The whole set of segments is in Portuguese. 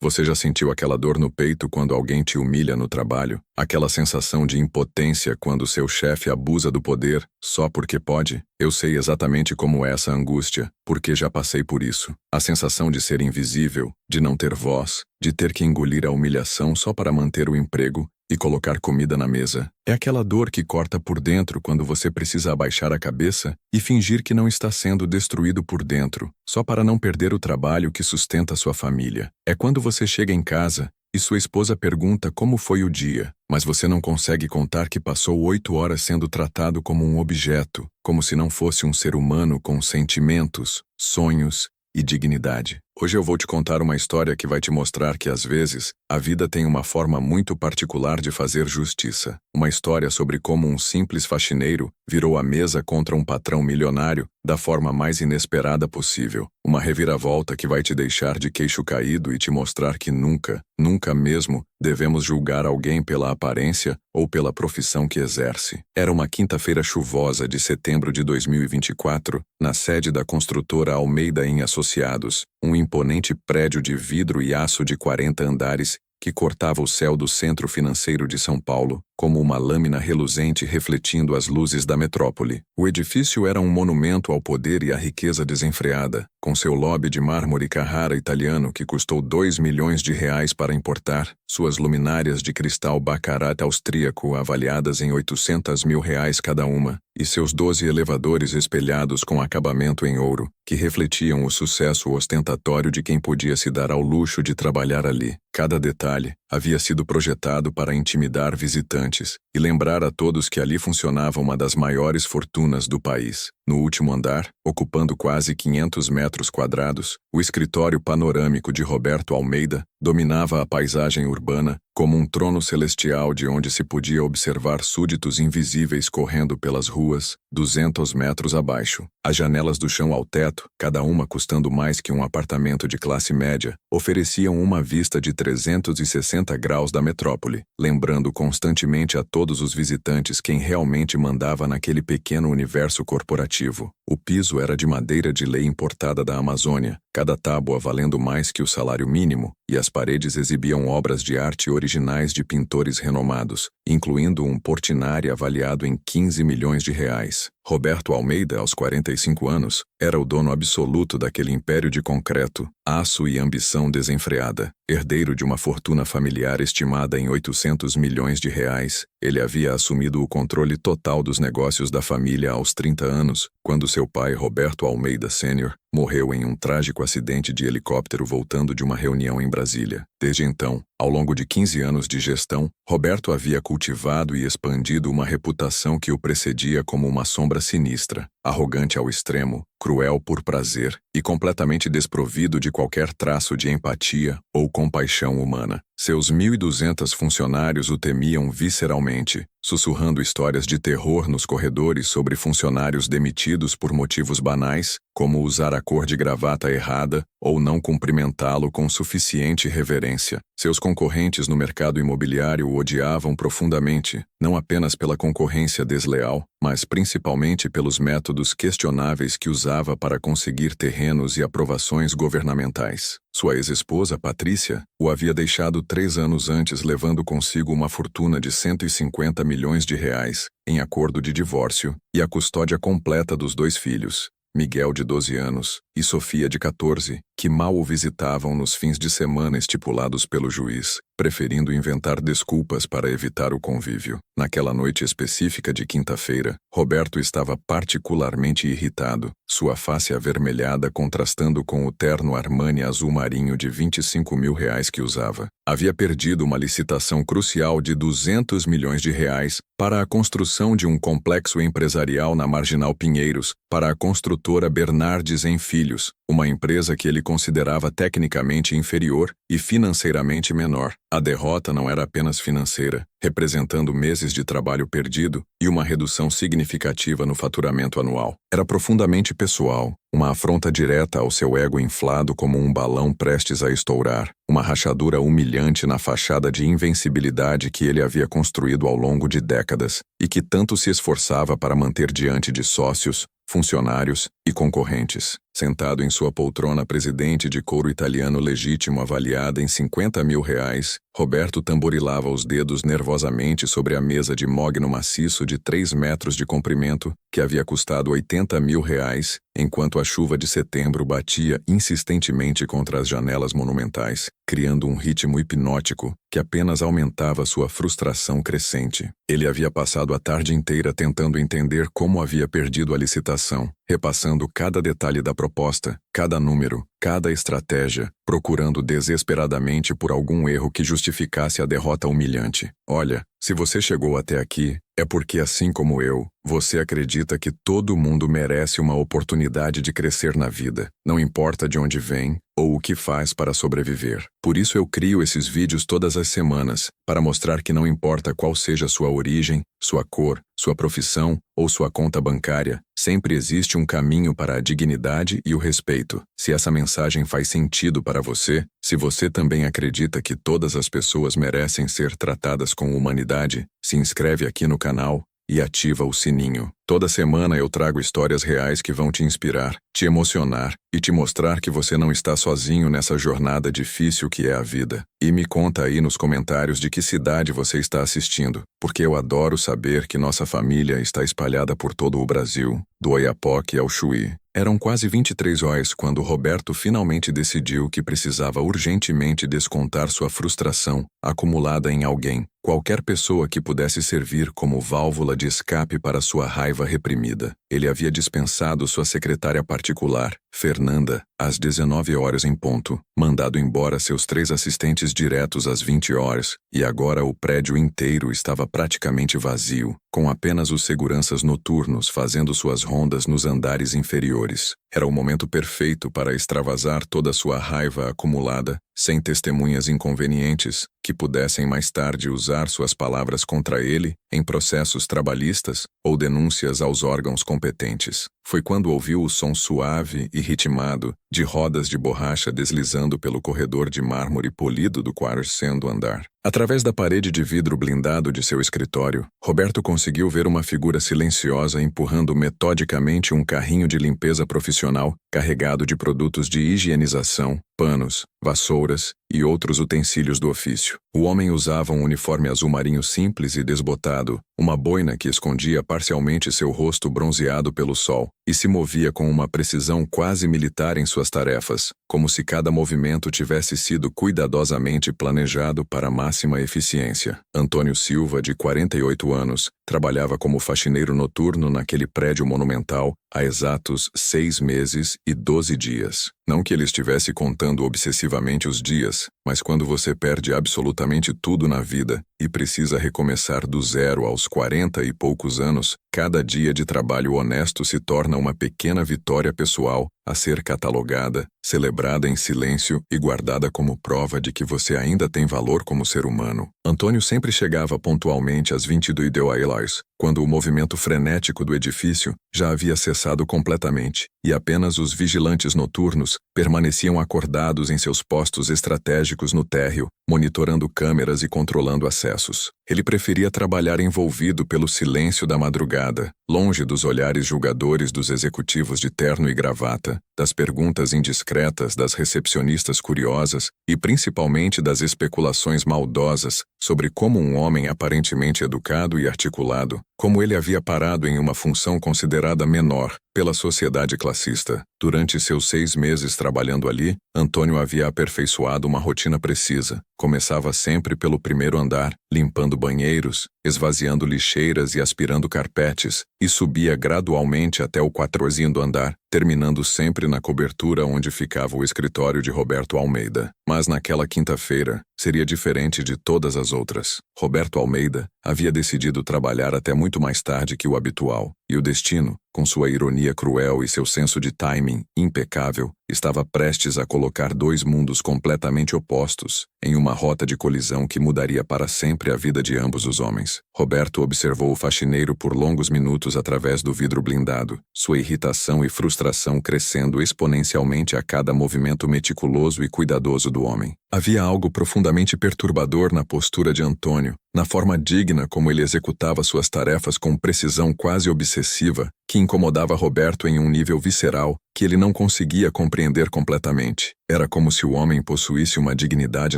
Você já sentiu aquela dor no peito quando alguém te humilha no trabalho? Aquela sensação de impotência quando seu chefe abusa do poder só porque pode? Eu sei exatamente como é essa angústia, porque já passei por isso. A sensação de ser invisível, de não ter voz, de ter que engolir a humilhação só para manter o emprego e colocar comida na mesa. É aquela dor que corta por dentro quando você precisa abaixar a cabeça e fingir que não está sendo destruído por dentro, só para não perder o trabalho que sustenta sua família. É quando você chega em casa e sua esposa pergunta como foi o dia, mas você não consegue contar que passou 8 horas sendo tratado como um objeto, como se não fosse um ser humano com sentimentos, sonhos e dignidade. Hoje eu vou te contar uma história que vai te mostrar que, às vezes, a vida tem uma forma muito particular de fazer justiça. Uma história sobre como um simples faxineiro virou a mesa contra um patrão milionário da forma mais inesperada possível. Uma reviravolta que vai te deixar de queixo caído e te mostrar que nunca, nunca mesmo, devemos julgar alguém pela aparência ou pela profissão que exerce. Era uma quinta-feira chuvosa de setembro de 2024, na sede da construtora Almeida em Associados, um imponente prédio de vidro e aço de 40 andares que cortava o céu do centro financeiro de São Paulo, como uma lâmina reluzente refletindo as luzes da metrópole. O edifício era um monumento ao poder e à riqueza desenfreada, com seu lobby de mármore Carrara italiano que custou 2 milhões de reais para importar, suas luminárias de cristal Baccarat austríaco avaliadas em 800 mil reais cada uma, e seus 12 elevadores espelhados com acabamento em ouro, que refletiam o sucesso ostentatório de quem podia se dar ao luxo de trabalhar ali. Cada detalhe havia sido projetado para intimidar visitantes e lembrar a todos que ali funcionava uma das maiores fortunas do país. No último andar, ocupando quase 500 metros quadrados, o escritório panorâmico de Roberto Almeida dominava a paisagem urbana como um trono celestial de onde se podia observar súditos invisíveis correndo pelas ruas, 200 metros abaixo. As janelas do chão ao teto, cada uma custando mais que um apartamento de classe média, ofereciam uma vista de 360 graus da metrópole, lembrando constantemente a todos os visitantes quem realmente mandava naquele pequeno universo corporativo. O piso era de madeira de lei importada da Amazônia, cada tábua valendo mais que o salário mínimo, e as paredes exibiam obras de arte originais de pintores renomados, incluindo um Portinari avaliado em 15 milhões de reais. Roberto Almeida, aos 45 anos, era o dono absoluto daquele império de concreto, aço e ambição desenfreada. Herdeiro de uma fortuna familiar estimada em 800 milhões de reais, ele havia assumido o controle total dos negócios da família aos 30 anos, quando seu pai, Roberto Almeida Sênior, morreu em um trágico acidente de helicóptero voltando de uma reunião em Brasília. Desde então, ao longo de 15 anos de gestão, Roberto havia cultivado e expandido uma reputação que o precedia como uma sombra sinistra, arrogante ao extremo, cruel por prazer e completamente desprovido de qualquer traço de empatia ou compaixão humana. Seus 1.200 funcionários o temiam visceralmente, sussurrando histórias de terror nos corredores sobre funcionários demitidos por motivos banais, como usar a cor de gravata errada ou não cumprimentá-lo com suficiente reverência. Seus concorrentes no mercado imobiliário o odiavam profundamente, não apenas pela concorrência desleal, mas principalmente pelos métodos questionáveis que usava para conseguir terrenos e aprovações governamentais. Sua ex-esposa, Patrícia, o havia deixado 3 anos antes, levando consigo uma fortuna de 150 milhões de reais, em acordo de divórcio, e a custódia completa dos 2 filhos, Miguel, de 12 anos, e Sofia, de 14, que mal o visitavam nos fins de semana estipulados pelo juiz, preferindo inventar desculpas para evitar o convívio. Naquela noite específica de quinta-feira, Roberto estava particularmente irritado, sua face avermelhada contrastando com o terno Armani azul marinho de 25 mil reais que usava. Havia perdido uma licitação crucial de 200 milhões de reais para a construção de um complexo empresarial na Marginal Pinheiros, para a construtora Bernardes em Filhos, uma empresa que ele considerava tecnicamente inferior e financeiramente menor. A derrota não era apenas financeira, representando meses de trabalho perdido e uma redução significativa no faturamento anual. Era profundamente pessoal, uma afronta direta ao seu ego inflado como um balão prestes a estourar, uma rachadura humilhante na fachada de invencibilidade que ele havia construído ao longo de décadas e que tanto se esforçava para manter diante de sócios, funcionários e concorrentes. Sentado em sua poltrona presidente de couro italiano legítimo avaliada em R$ 50.000, Roberto tamborilava os dedos nervosamente sobre a mesa de mogno maciço de 3 metros de comprimento que havia custado R$ 80.000, enquanto a chuva de setembro batia insistentemente contra as janelas monumentais, criando um ritmo hipnótico que apenas aumentava sua frustração crescente. Ele havia passado a tarde inteira tentando entender como havia perdido a licitação, repassando cada detalhe da proposta, cada número, cada estratégia, procurando desesperadamente por algum erro que justificasse a derrota humilhante. Olha, se você chegou até aqui, é porque, assim como eu, você acredita que todo mundo merece uma oportunidade de crescer na vida, não importa de onde vem ou o que faz para sobreviver. Por isso eu crio esses vídeos todas as semanas, para mostrar que não importa qual seja sua origem, sua cor, sua profissão ou sua conta bancária, sempre existe um caminho para a dignidade e o respeito. Se essa mensagem faz sentido para você, se você também acredita que todas as pessoas merecem ser tratadas com humanidade, se inscreve aqui no canal e ativa o sininho. Toda semana eu trago histórias reais que vão te inspirar, te emocionar e te mostrar que você não está sozinho nessa jornada difícil que é a vida. E me conta aí nos comentários de que cidade você está assistindo, porque eu adoro saber que nossa família está espalhada por todo o Brasil, do Oiapoque ao Chuí. Eram quase 23 horas quando Roberto finalmente decidiu que precisava urgentemente descontar sua frustração acumulada em alguém, qualquer pessoa que pudesse servir como válvula de escape para sua raiva reprimida. Ele havia dispensado sua secretária particular, Fernanda, às 19 horas em ponto, mandado embora seus 3 assistentes diretos às 20 horas, e agora o prédio inteiro estava praticamente vazio, com apenas os seguranças noturnos fazendo suas rondas nos andares inferiores. Era o momento perfeito para extravasar toda sua raiva acumulada, sem testemunhas inconvenientes, que pudessem mais tarde usar suas palavras contra ele em processos trabalhistas ou denúncias aos órgãos competentes. Foi quando ouviu o som suave e ritmado de rodas de borracha deslizando pelo corredor de mármore polido do 4º andar. Através da parede de vidro blindado de seu escritório, Roberto conseguiu ver uma figura silenciosa empurrando metodicamente um carrinho de limpeza profissional carregado de produtos de higienização, panos, vassouras e outros utensílios do ofício. O homem usava um uniforme azul marinho simples e desbotado, uma boina que escondia parcialmente seu rosto bronzeado pelo sol, e se movia com uma precisão quase militar em suas tarefas, como se cada movimento tivesse sido cuidadosamente planejado para máxima eficiência. Antônio Silva, de 48 anos, trabalhava como faxineiro noturno naquele prédio monumental há exatos 6 meses e 12 dias. Não que ele estivesse contando obsessivamente os dias, mas quando você perde absolutamente tudo na vida e precisa recomeçar do zero aos 40 e poucos anos, cada dia de trabalho honesto se torna uma pequena vitória pessoal a ser catalogada, celebrada em silêncio e guardada como prova de que você ainda tem valor como ser humano. Antônio sempre chegava pontualmente às 22h, quando o movimento frenético do edifício já havia cessado completamente, e apenas os vigilantes noturnos permaneciam acordados em seus postos estratégicos no térreo, monitorando câmeras e controlando acessos. Ele preferia trabalhar envolvido pelo silêncio da madrugada, longe dos olhares julgadores dos executivos de terno e gravata, das perguntas indiscretas das recepcionistas curiosas e principalmente das especulações maldosas sobre como um homem aparentemente educado e articulado, como ele havia parado em uma função considerada menor pela sociedade classista. Durante seus 6 meses trabalhando ali, Antônio havia aperfeiçoado uma rotina precisa. Começava sempre pelo 1º andar, limpando banheiros, esvaziando lixeiras e aspirando carpetes, e subia gradualmente até o 4º andar, terminando sempre na cobertura onde ficava o escritório de Roberto Almeida. Mas naquela quinta-feira, seria diferente de todas as outras. Roberto Almeida havia decidido trabalhar até muito mais tarde que o habitual. e o destino, com sua ironia cruel e seu senso de timing impecável, estava prestes a colocar dois mundos completamente opostos em uma rota de colisão que mudaria para sempre a vida de ambos os homens. Roberto observou o faxineiro por longos minutos através do vidro blindado, sua irritação e frustração crescendo exponencialmente a cada movimento meticuloso e cuidadoso do homem. Havia algo profundamente perturbador na postura de Antônio, na forma digna como ele executava suas tarefas com precisão quase obsessiva, que incomodava Roberto em um nível visceral que ele não conseguia compreender completamente. Era como se o homem possuísse uma dignidade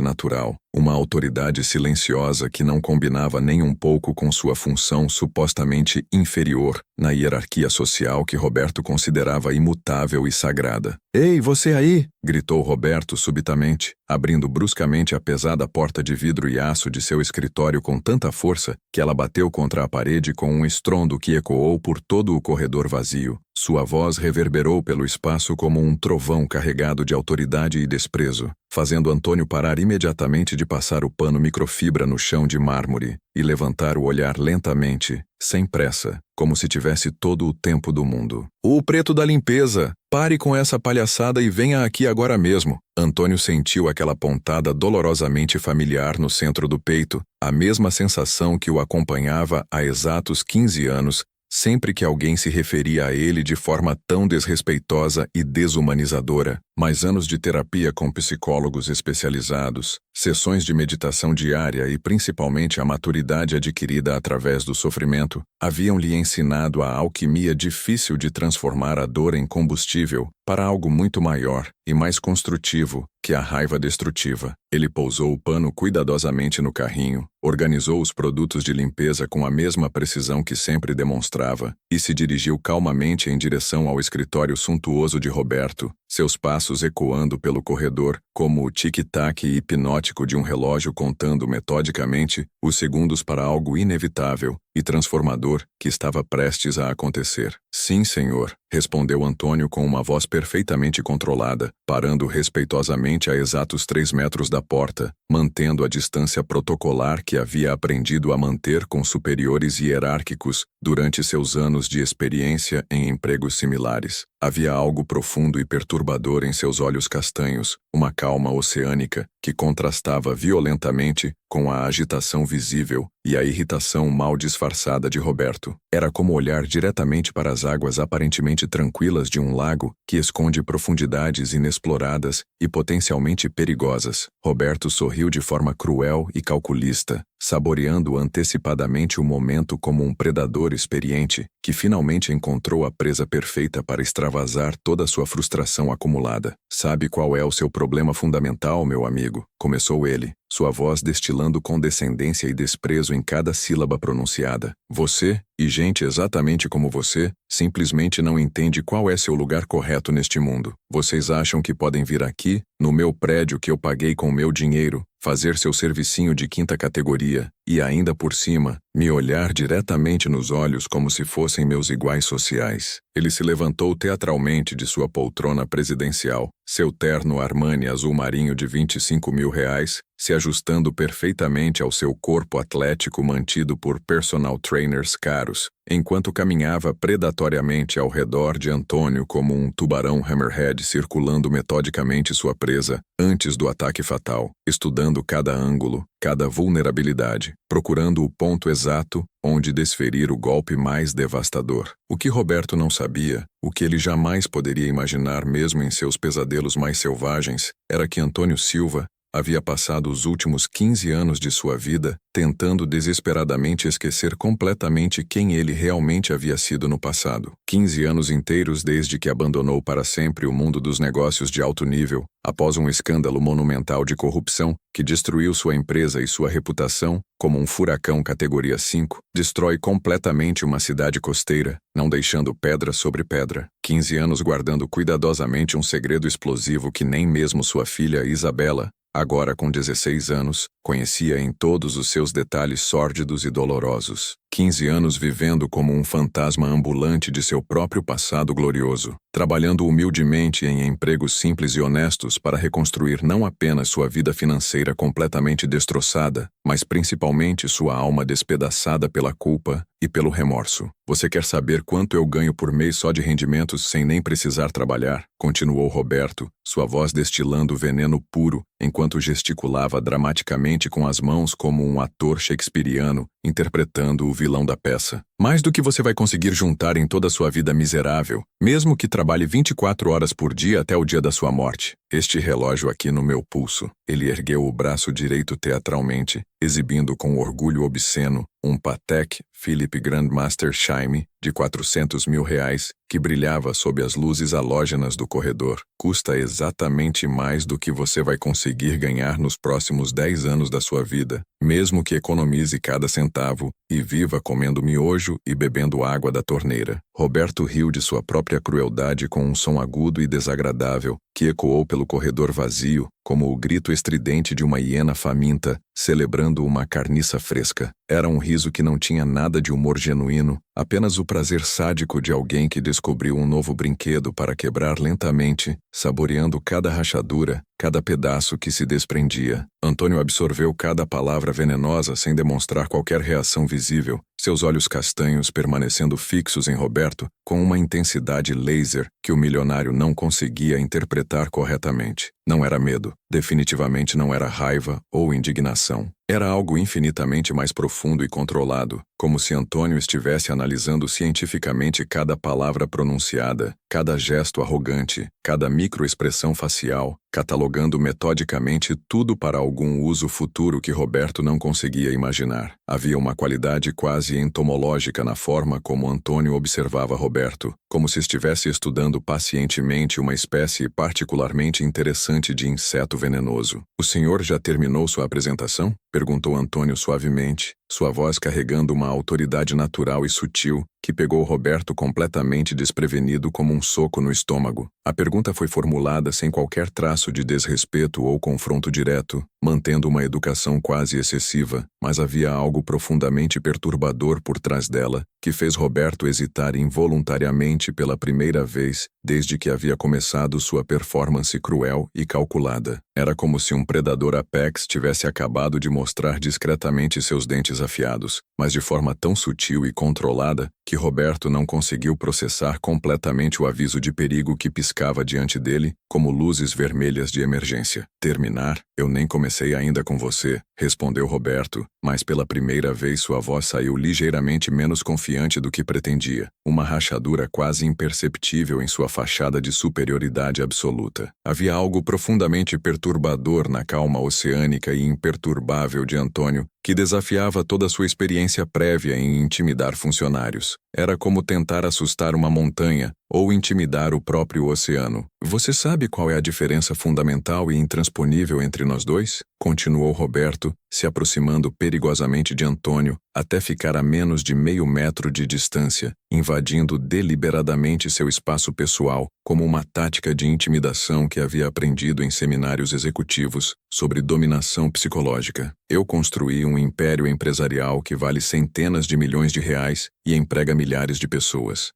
natural, uma autoridade silenciosa que não combinava nem um pouco com sua função supostamente inferior na hierarquia social que Roberto considerava imutável e sagrada. "Ei, você aí!" gritou Roberto subitamente, abrindo bruscamente a pesada porta de vidro e aço de seu escritório com tanta força que ela bateu contra a parede com um estrondo que ecoou por todo o corredor vazio. Sua voz reverberou pelo espaço como um trovão carregado de autoridade e desprezo, fazendo Antônio parar imediatamente de passar o pano microfibra no chão de mármore e levantar o olhar lentamente, sem pressa, como se tivesse todo o tempo do mundo. "O preto da limpeza! Pare com essa palhaçada e venha aqui agora mesmo!" Antônio sentiu aquela pontada dolorosamente familiar no centro do peito, a mesma sensação que o acompanhava há exatos 15 anos, sempre que alguém se referia a ele de forma tão desrespeitosa e desumanizadora. Mais anos de terapia com psicólogos especializados, sessões de meditação diária e principalmente a maturidade adquirida através do sofrimento, haviam lhe ensinado a alquimia difícil de transformar a dor em combustível para algo muito maior e mais construtivo que a raiva destrutiva. Ele pousou o pano cuidadosamente no carrinho, organizou os produtos de limpeza com a mesma precisão que sempre demonstrava e se dirigiu calmamente em direção ao escritório suntuoso de Roberto, seus passos ecoando pelo corredor como o tic-tac hipnótico de um relógio contando metodicamente os segundos para algo inevitável e transformador que estava prestes a acontecer. "Sim, senhor", respondeu Antônio com uma voz perfeitamente controlada, parando respeitosamente a exatos 3 metros da porta, mantendo a distância protocolar que havia aprendido a manter com superiores hierárquicos durante seus anos de experiência em empregos similares. Havia algo profundo e perturbador em seus olhos castanhos, uma calma oceânica que contrastava violentamente com a agitação visível e a irritação mal disfarçada de Roberto. Era como olhar diretamente para as águas aparentemente tranquilas de um lago que esconde profundidades inexploradas e potencialmente perigosas. Roberto sorriu de forma cruel e calculista, saboreando antecipadamente o momento como um predador experiente que finalmente encontrou a presa perfeita para extravasar toda a sua frustração acumulada. "Sabe qual é o seu problema fundamental, meu amigo?" começou ele, sua voz destilando condescendência e desprezo em cada sílaba pronunciada. "Você, e gente exatamente como você, simplesmente não entende qual é seu lugar correto neste mundo. Vocês acham que podem vir aqui, no meu prédio que eu paguei com meu dinheiro, fazer seu servicinho de 5ª categoria, e ainda por cima, me olhar diretamente nos olhos como se fossem meus iguais sociais." Ele se levantou teatralmente de sua poltrona presidencial, seu terno Armani azul marinho de R$ 25.000, se ajustando perfeitamente ao seu corpo atlético mantido por personal trainers caros, enquanto caminhava predatoriamente ao redor de Antônio como um tubarão hammerhead circulando metodicamente sua presa antes do ataque fatal, estudando cada ângulo, cada vulnerabilidade, procurando o ponto exato onde desferir o golpe mais devastador. O que Roberto não sabia, o que ele jamais poderia imaginar mesmo em seus pesadelos mais selvagens, era que Antônio Silva havia passado os últimos 15 anos de sua vida tentando desesperadamente esquecer completamente quem ele realmente havia sido no passado. 15 anos inteiros desde que abandonou para sempre o mundo dos negócios de alto nível, após um escândalo monumental de corrupção que destruiu sua empresa e sua reputação, como um furacão categoria 5, destrói completamente uma cidade costeira, não deixando pedra sobre pedra. 15 anos guardando cuidadosamente um segredo explosivo que nem mesmo sua filha Isabela, agora com 16 anos, conhecia em todos os seus detalhes sórdidos e dolorosos. 15 anos vivendo como um fantasma ambulante de seu próprio passado glorioso, trabalhando humildemente em empregos simples e honestos para reconstruir não apenas sua vida financeira completamente destroçada, mas principalmente sua alma despedaçada pela culpa e pelo remorso. Você quer saber quanto eu ganho por mês só de rendimentos sem nem precisar trabalhar? Continuou Roberto, sua voz destilando veneno puro, enquanto gesticulava dramaticamente com as mãos como um ator shakespeariano, interpretando o vilão da peça. Mais do que você vai conseguir juntar em toda a sua vida miserável, mesmo que trabalhe 24 horas por dia até o dia da sua morte. Este relógio aqui no meu pulso. Ele ergueu o braço direito teatralmente, exibindo com orgulho obsceno um Patek Philippe Grandmaster Chime de R$ 400.000 que brilhava sob as luzes halógenas do corredor. Custa exatamente mais do que você vai conseguir ganhar nos próximos 10 anos da sua vida, mesmo que economize cada centavo e viva comendo miojo e bebendo água da torneira. Roberto riu de sua própria crueldade com um som agudo e desagradável que ecoou pelo corredor vazio, como o grito estridente de uma hiena faminta, celebrando uma carniça fresca. Era um riso que não tinha nada de humor genuíno, apenas o prazer sádico de alguém que descobriu um novo brinquedo para quebrar lentamente, saboreando cada rachadura, cada pedaço que se desprendia. Antônio absorveu cada palavra venenosa sem demonstrar qualquer reação visível, seus olhos castanhos permanecendo fixos em Roberto com uma intensidade laser que o milionário não conseguia interpretar corretamente. Não era medo, definitivamente não era raiva ou indignação. Era algo infinitamente mais profundo e controlado, como se Antônio estivesse analisando cientificamente cada palavra pronunciada, cada gesto arrogante, cada microexpressão facial, catalogando metodicamente tudo para algum uso futuro que Roberto não conseguia imaginar. Havia uma qualidade quase entomológica na forma como Antônio observava Roberto, como se estivesse estudando pacientemente uma espécie particularmente interessante de inseto venenoso. "O senhor já terminou sua apresentação?" perguntou Antônio suavemente, sua voz carregando uma autoridade natural e sutil que pegou Roberto completamente desprevenido como um soco no estômago. A pergunta foi formulada sem qualquer traço de desrespeito ou confronto direto, mantendo uma educação quase excessiva, mas havia algo profundamente perturbador por trás dela, que fez Roberto hesitar involuntariamente pela primeira vez desde que havia começado sua performance cruel e calculada. Era como se um predador apex tivesse acabado de mostrar discretamente seus dentes afiados, mas de forma tão sutil e controlada que Roberto não conseguiu processar completamente o aviso de perigo que piscava diante dele, como luzes vermelhas de emergência. "Terminar? Eu nem comecei ainda com você", respondeu Roberto, mas pela primeira vez sua voz saiu ligeiramente menos confiante do que pretendia, uma rachadura quase imperceptível em sua fachada de superioridade absoluta. Havia algo profundamente perturbador na calma oceânica e imperturbável de Antônio, que desafiava toda a sua experiência prévia em intimidar funcionários. Era como tentar assustar uma montanha ou intimidar o próprio oceano. "Você sabe qual é a diferença fundamental e intransponível entre nós dois?" continuou Roberto, se aproximando perigosamente de Antônio, até ficar a menos de meio metro de distância, invadindo deliberadamente seu espaço pessoal, como uma tática de intimidação que havia aprendido em seminários executivos sobre dominação psicológica. "Eu construí um império empresarial que vale centenas de milhões de reais e emprega milhares de pessoas.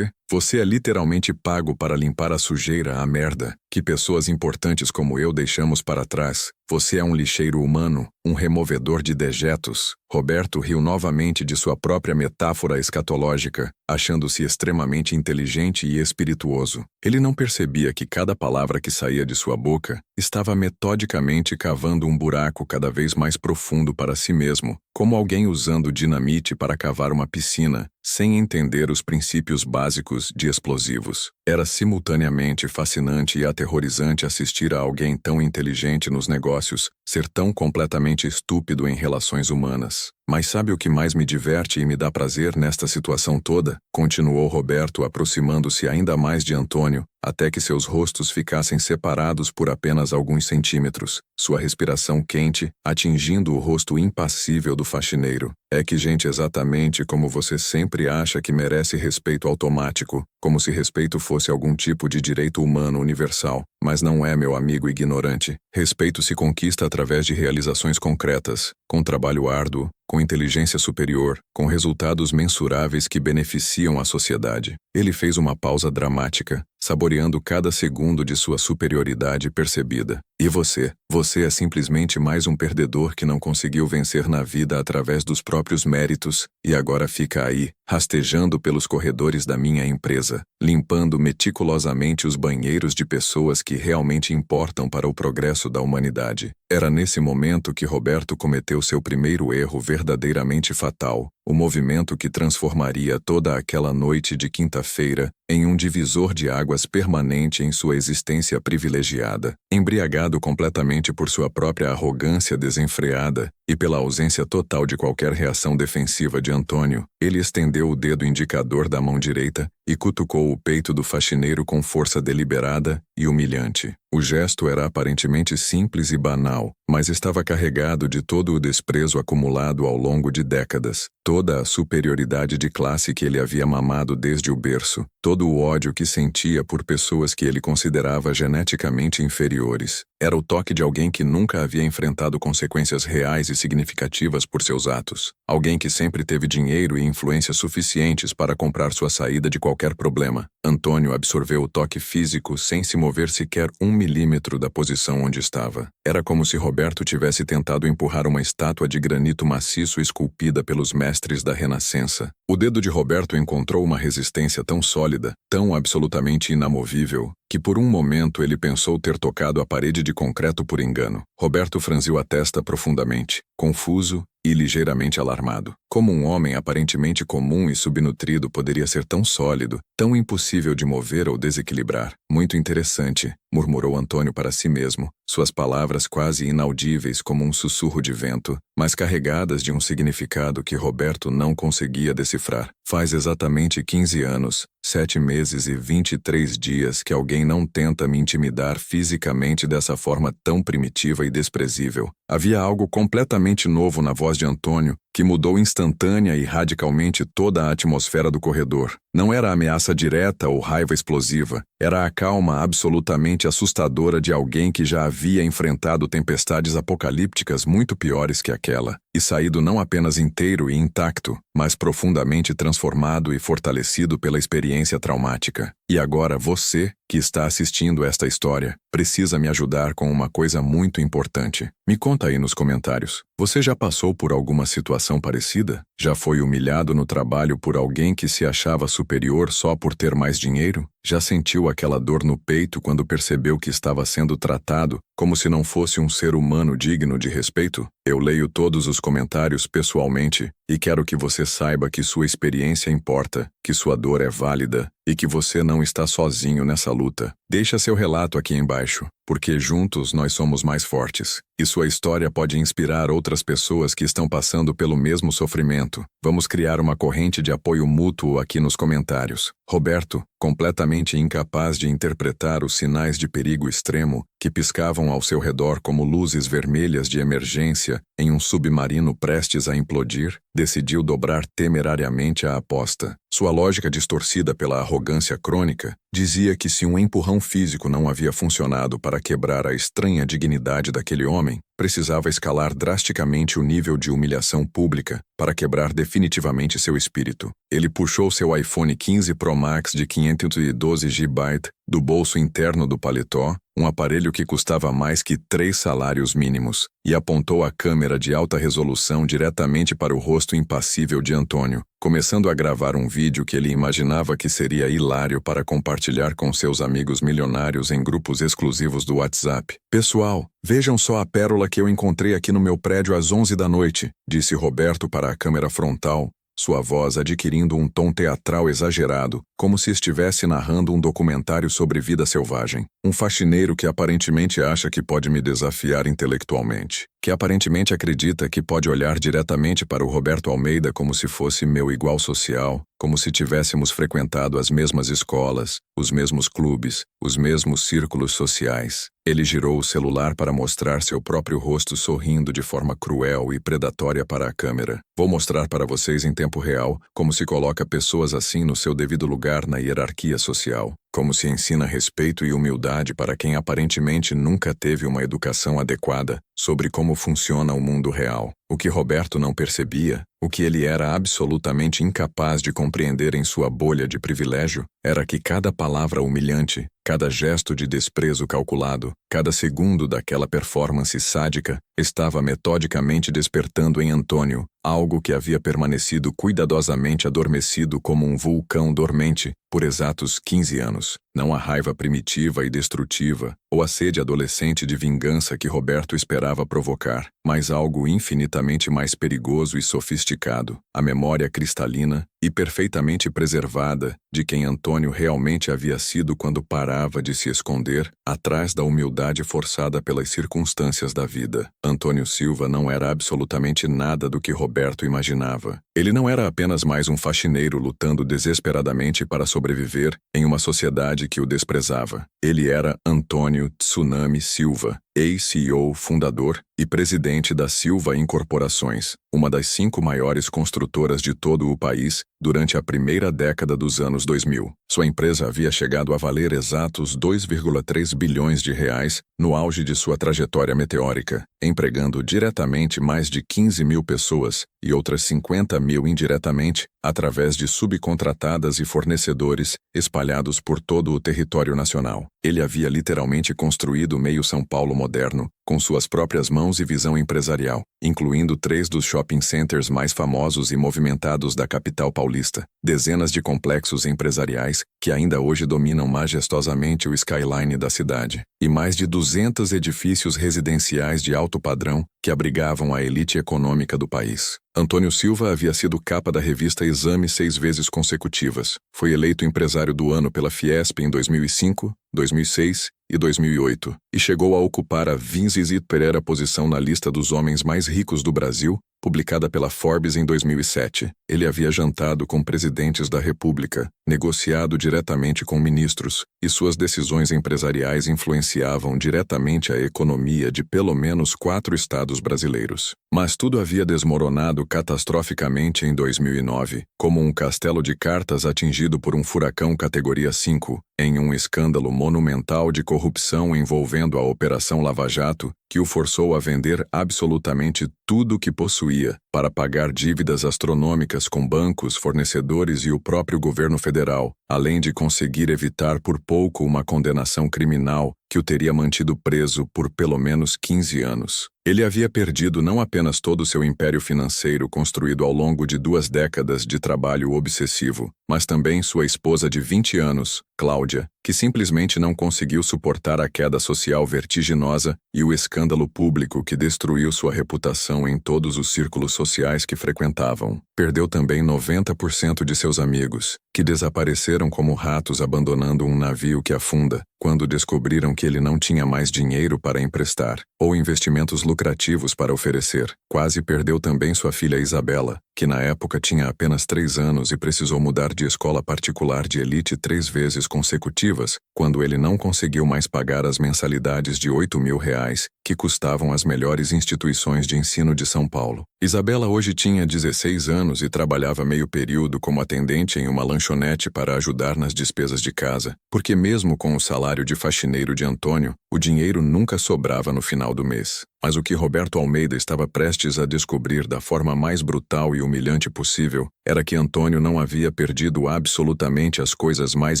Você é literalmente pago para limpar a sujeira, a merda, que pessoas importantes como eu deixamos para trás. Você é um lixeiro humano, um removedor de dejetos." Roberto riu novamente de sua própria metáfora escatológica, achando-se extremamente inteligente e espirituoso. Ele não percebia que cada palavra que saía de sua boca estava metodicamente cavando um buraco cada vez mais profundo para si mesmo, como alguém usando dinamite para cavar uma piscina, sem entender os princípios básicos de explosivos. Era simultaneamente fascinante e aterrorizante assistir a alguém tão inteligente nos negócios ser tão completamente estúpido em relações humanas. "Mas sabe o que mais me diverte e me dá prazer nesta situação toda?" continuou Roberto, aproximando-se ainda mais de Antônio, até que seus rostos ficassem separados por apenas alguns centímetros, sua respiração quente atingindo o rosto impassível do faxineiro. "É que gente exatamente como você sempre acha que merece respeito automático, como se respeito fosse algum tipo de direito humano universal. Mas não é, meu amigo ignorante. Respeito se conquista através de realizações concretas, com trabalho árduo, com inteligência superior, com resultados mensuráveis que beneficiam a sociedade." Ele fez uma pausa dramática, saboreando cada segundo de sua superioridade percebida. E você? Você é simplesmente mais um perdedor que não conseguiu vencer na vida através dos próprios méritos, e agora fica aí, rastejando pelos corredores da minha empresa, limpando meticulosamente os banheiros de pessoas que realmente importam para o progresso da humanidade. Era nesse momento que Roberto cometeu seu primeiro erro verdadeiramente fatal, o movimento que transformaria toda aquela noite de quinta-feira em um divisor de águas permanente em sua existência privilegiada. Embriagado completamente por sua própria arrogância desenfreada e pela ausência total de qualquer reação defensiva de Antônio, ele estendeu o dedo indicador da mão direita e cutucou o peito do faxineiro com força deliberada e humilhante. O gesto era aparentemente simples e banal, mas estava carregado de todo o desprezo acumulado ao longo de décadas, toda a superioridade de classe que ele havia mamado desde o berço, todo o ódio que sentia por pessoas que ele considerava geneticamente inferiores. Era o toque de alguém que nunca havia enfrentado consequências reais e significativas por seus atos. Alguém que sempre teve dinheiro e influência suficientes para comprar sua saída de qualquer problema. Antônio absorveu o toque físico sem se mover sequer 1 milímetro da posição onde estava. Era como se Roberto tivesse tentado empurrar uma estátua de granito maciço esculpida pelos mestres da Renascença. O dedo de Roberto encontrou uma resistência tão sólida, tão absolutamente inamovível, que por um momento ele pensou ter tocado a parede de concreto por engano. Roberto franziu a testa profundamente, confuso e ligeiramente alarmado. Como um homem aparentemente comum e subnutrido poderia ser tão sólido, tão impossível de mover ou desequilibrar? Muito interessante, murmurou Antônio para si mesmo, suas palavras quase inaudíveis como um sussurro de vento, mas carregadas de um significado que Roberto não conseguia decifrar. Faz exatamente 15 anos, 7 meses e 23 dias que alguém não tenta me intimidar fisicamente dessa forma tão primitiva e desprezível. Havia algo completamente novo na voz de Antônio, que mudou instantânea e radicalmente toda a atmosfera do corredor. Não era a ameaça direta ou raiva explosiva, era a calma absolutamente assustadora de alguém que já havia enfrentado tempestades apocalípticas muito piores que aquela, e saído não apenas inteiro e intacto, mas profundamente transformado e fortalecido pela experiência traumática. E agora você, que está assistindo esta história, precisa me ajudar com uma coisa muito importante. Me conta aí nos comentários. Você já passou por alguma situação parecida? Já foi humilhado no trabalho por alguém que se achava superior só por ter mais dinheiro? Já sentiu aquela dor no peito quando percebeu que estava sendo tratado como se não fosse um ser humano digno de respeito? Eu leio todos os comentários pessoalmente e quero que você saiba que sua experiência importa, que sua dor é válida e que você não está sozinho nessa luta. Deixa seu relato aqui embaixo, porque juntos nós somos mais fortes. E sua história pode inspirar outras pessoas que estão passando pelo mesmo sofrimento. Vamos criar uma corrente de apoio mútuo aqui nos comentários. Roberto, completamente incapaz de interpretar os sinais de perigo extremo que piscavam ao seu redor como luzes vermelhas de emergência em um submarino prestes a implodir, decidiu dobrar temerariamente a aposta. Sua lógica distorcida pela arrogância crônica dizia que se um empurrão físico não havia funcionado para quebrar a estranha dignidade daquele homem, precisava escalar drasticamente o nível de humilhação pública para quebrar definitivamente seu espírito. Ele puxou seu iPhone 15 Pro Max de 512 GB do bolso interno do paletó, um aparelho que custava mais que 3 salários mínimos, e apontou a câmera de alta resolução diretamente para o rosto impassível de Antônio, começando a gravar um vídeo que ele imaginava que seria hilário para compartilhar com seus amigos milionários em grupos exclusivos do WhatsApp. Pessoal, vejam só a pérola que eu encontrei aqui no meu prédio às 11 da noite, disse Roberto para a câmera frontal, sua voz adquirindo um tom teatral exagerado, como se estivesse narrando um documentário sobre vida selvagem. Um faxineiro que aparentemente acha que pode me desafiar intelectualmente, que aparentemente acredita que pode olhar diretamente para o Roberto Almeida como se fosse meu igual social, como se tivéssemos frequentado as mesmas escolas, os mesmos clubes, os mesmos círculos sociais. Ele girou o celular para mostrar seu próprio rosto sorrindo de forma cruel e predatória para a câmera. Vou mostrar para vocês em tempo real como se coloca pessoas assim no seu devido lugar na hierarquia social. Como se ensina respeito e humildade para quem aparentemente nunca teve uma educação adequada sobre como funciona o mundo real. O que Roberto não percebia, O que ele era absolutamente incapaz de compreender em sua bolha de privilégio era que cada palavra humilhante, cada gesto de desprezo calculado, cada segundo daquela performance sádica, estava metodicamente despertando em Antônio algo que havia permanecido cuidadosamente adormecido como um vulcão dormente por exatos 15 anos. Não a raiva primitiva e destrutiva, ou a sede adolescente de vingança que Roberto esperava provocar, mas algo infinitamente mais perigoso e sofisticado, a memória cristalina e perfeitamente preservada de quem Antônio realmente havia sido quando parava de se esconder atrás da humildade forçada pelas circunstâncias da vida. Antônio Silva não era absolutamente nada do que Roberto imaginava. Ele não era apenas mais um faxineiro lutando desesperadamente para sobreviver em uma sociedade que o desprezava. Ele era Antônio Tsunami Silva, ex-CEO, fundador e presidente da Silva Incorporações, uma das 5 maiores construtoras de todo o país durante a primeira década dos anos 2000. Sua empresa havia chegado a valer exatos 2,3 bilhões de reais no auge de sua trajetória meteórica, empregando diretamente mais de 15 mil pessoas e outras 50 mil indiretamente, através de subcontratadas e fornecedores espalhados por todo o território nacional. Ele havia literalmente construído o meio São Paulo moderno, com suas próprias mãos e visão empresarial, incluindo 3 dos shopping centers mais famosos e movimentados da capital paulista, dezenas de complexos empresariais que ainda hoje dominam majestosamente o skyline da cidade, e mais de 200 edifícios residenciais de alto padrão que abrigavam a elite econômica do país. Antônio Silva havia sido capa da revista Exame 6 vezes consecutivas. Foi eleito empresário do ano pela Fiesp em 2005, 2006 e 2008, e chegou a ocupar a 23ª posição na lista dos homens mais ricos do Brasil, publicada pela Forbes em 2007. Ele havia jantado com presidentes da República, negociado diretamente com ministros, e suas decisões empresariais influenciavam diretamente a economia de pelo menos 4 estados brasileiros. Mas tudo havia desmoronado catastroficamente em 2009, como um castelo de cartas atingido por um furacão categoria 5, em um escândalo monumental de corrupção envolvendo a Operação Lava Jato, que o forçou a vender absolutamente tudo o que possuía para pagar dívidas astronômicas com bancos, fornecedores e o próprio governo federal, além de conseguir evitar por pouco uma condenação criminal que o teria mantido preso por pelo menos 15 anos. Ele havia perdido não apenas todo o seu império financeiro construído ao longo de 2 décadas de trabalho obsessivo, mas também sua esposa de 20 anos, Cláudia, que simplesmente não conseguiu suportar a queda social vertiginosa e o escândalo público que destruiu sua reputação em todos os círculos sociais que frequentavam. Perdeu também 90% de seus amigos, que desapareceram como ratos abandonando um navio que afunda, quando descobriram que ele não tinha mais dinheiro para emprestar, ou investimentos lucrativos para oferecer. Quase perdeu também sua filha Isabela, que na época tinha apenas 3 anos e precisou mudar de escola particular de elite 3 vezes consecutivas, quando ele não conseguiu mais pagar as mensalidades de R$ 8.000 que custavam as melhores instituições de ensino de São Paulo. Isabela hoje tinha 16 anos e trabalhava meio período como atendente em uma lanchonete para ajudar nas despesas de casa, porque mesmo com o salário de faxineiro de Antônio, o dinheiro nunca sobrava no final do mês. Mas o que Roberto Almeida estava prestes a descobrir da forma mais brutal e humilhante possível era que Antônio não havia perdido absolutamente as coisas mais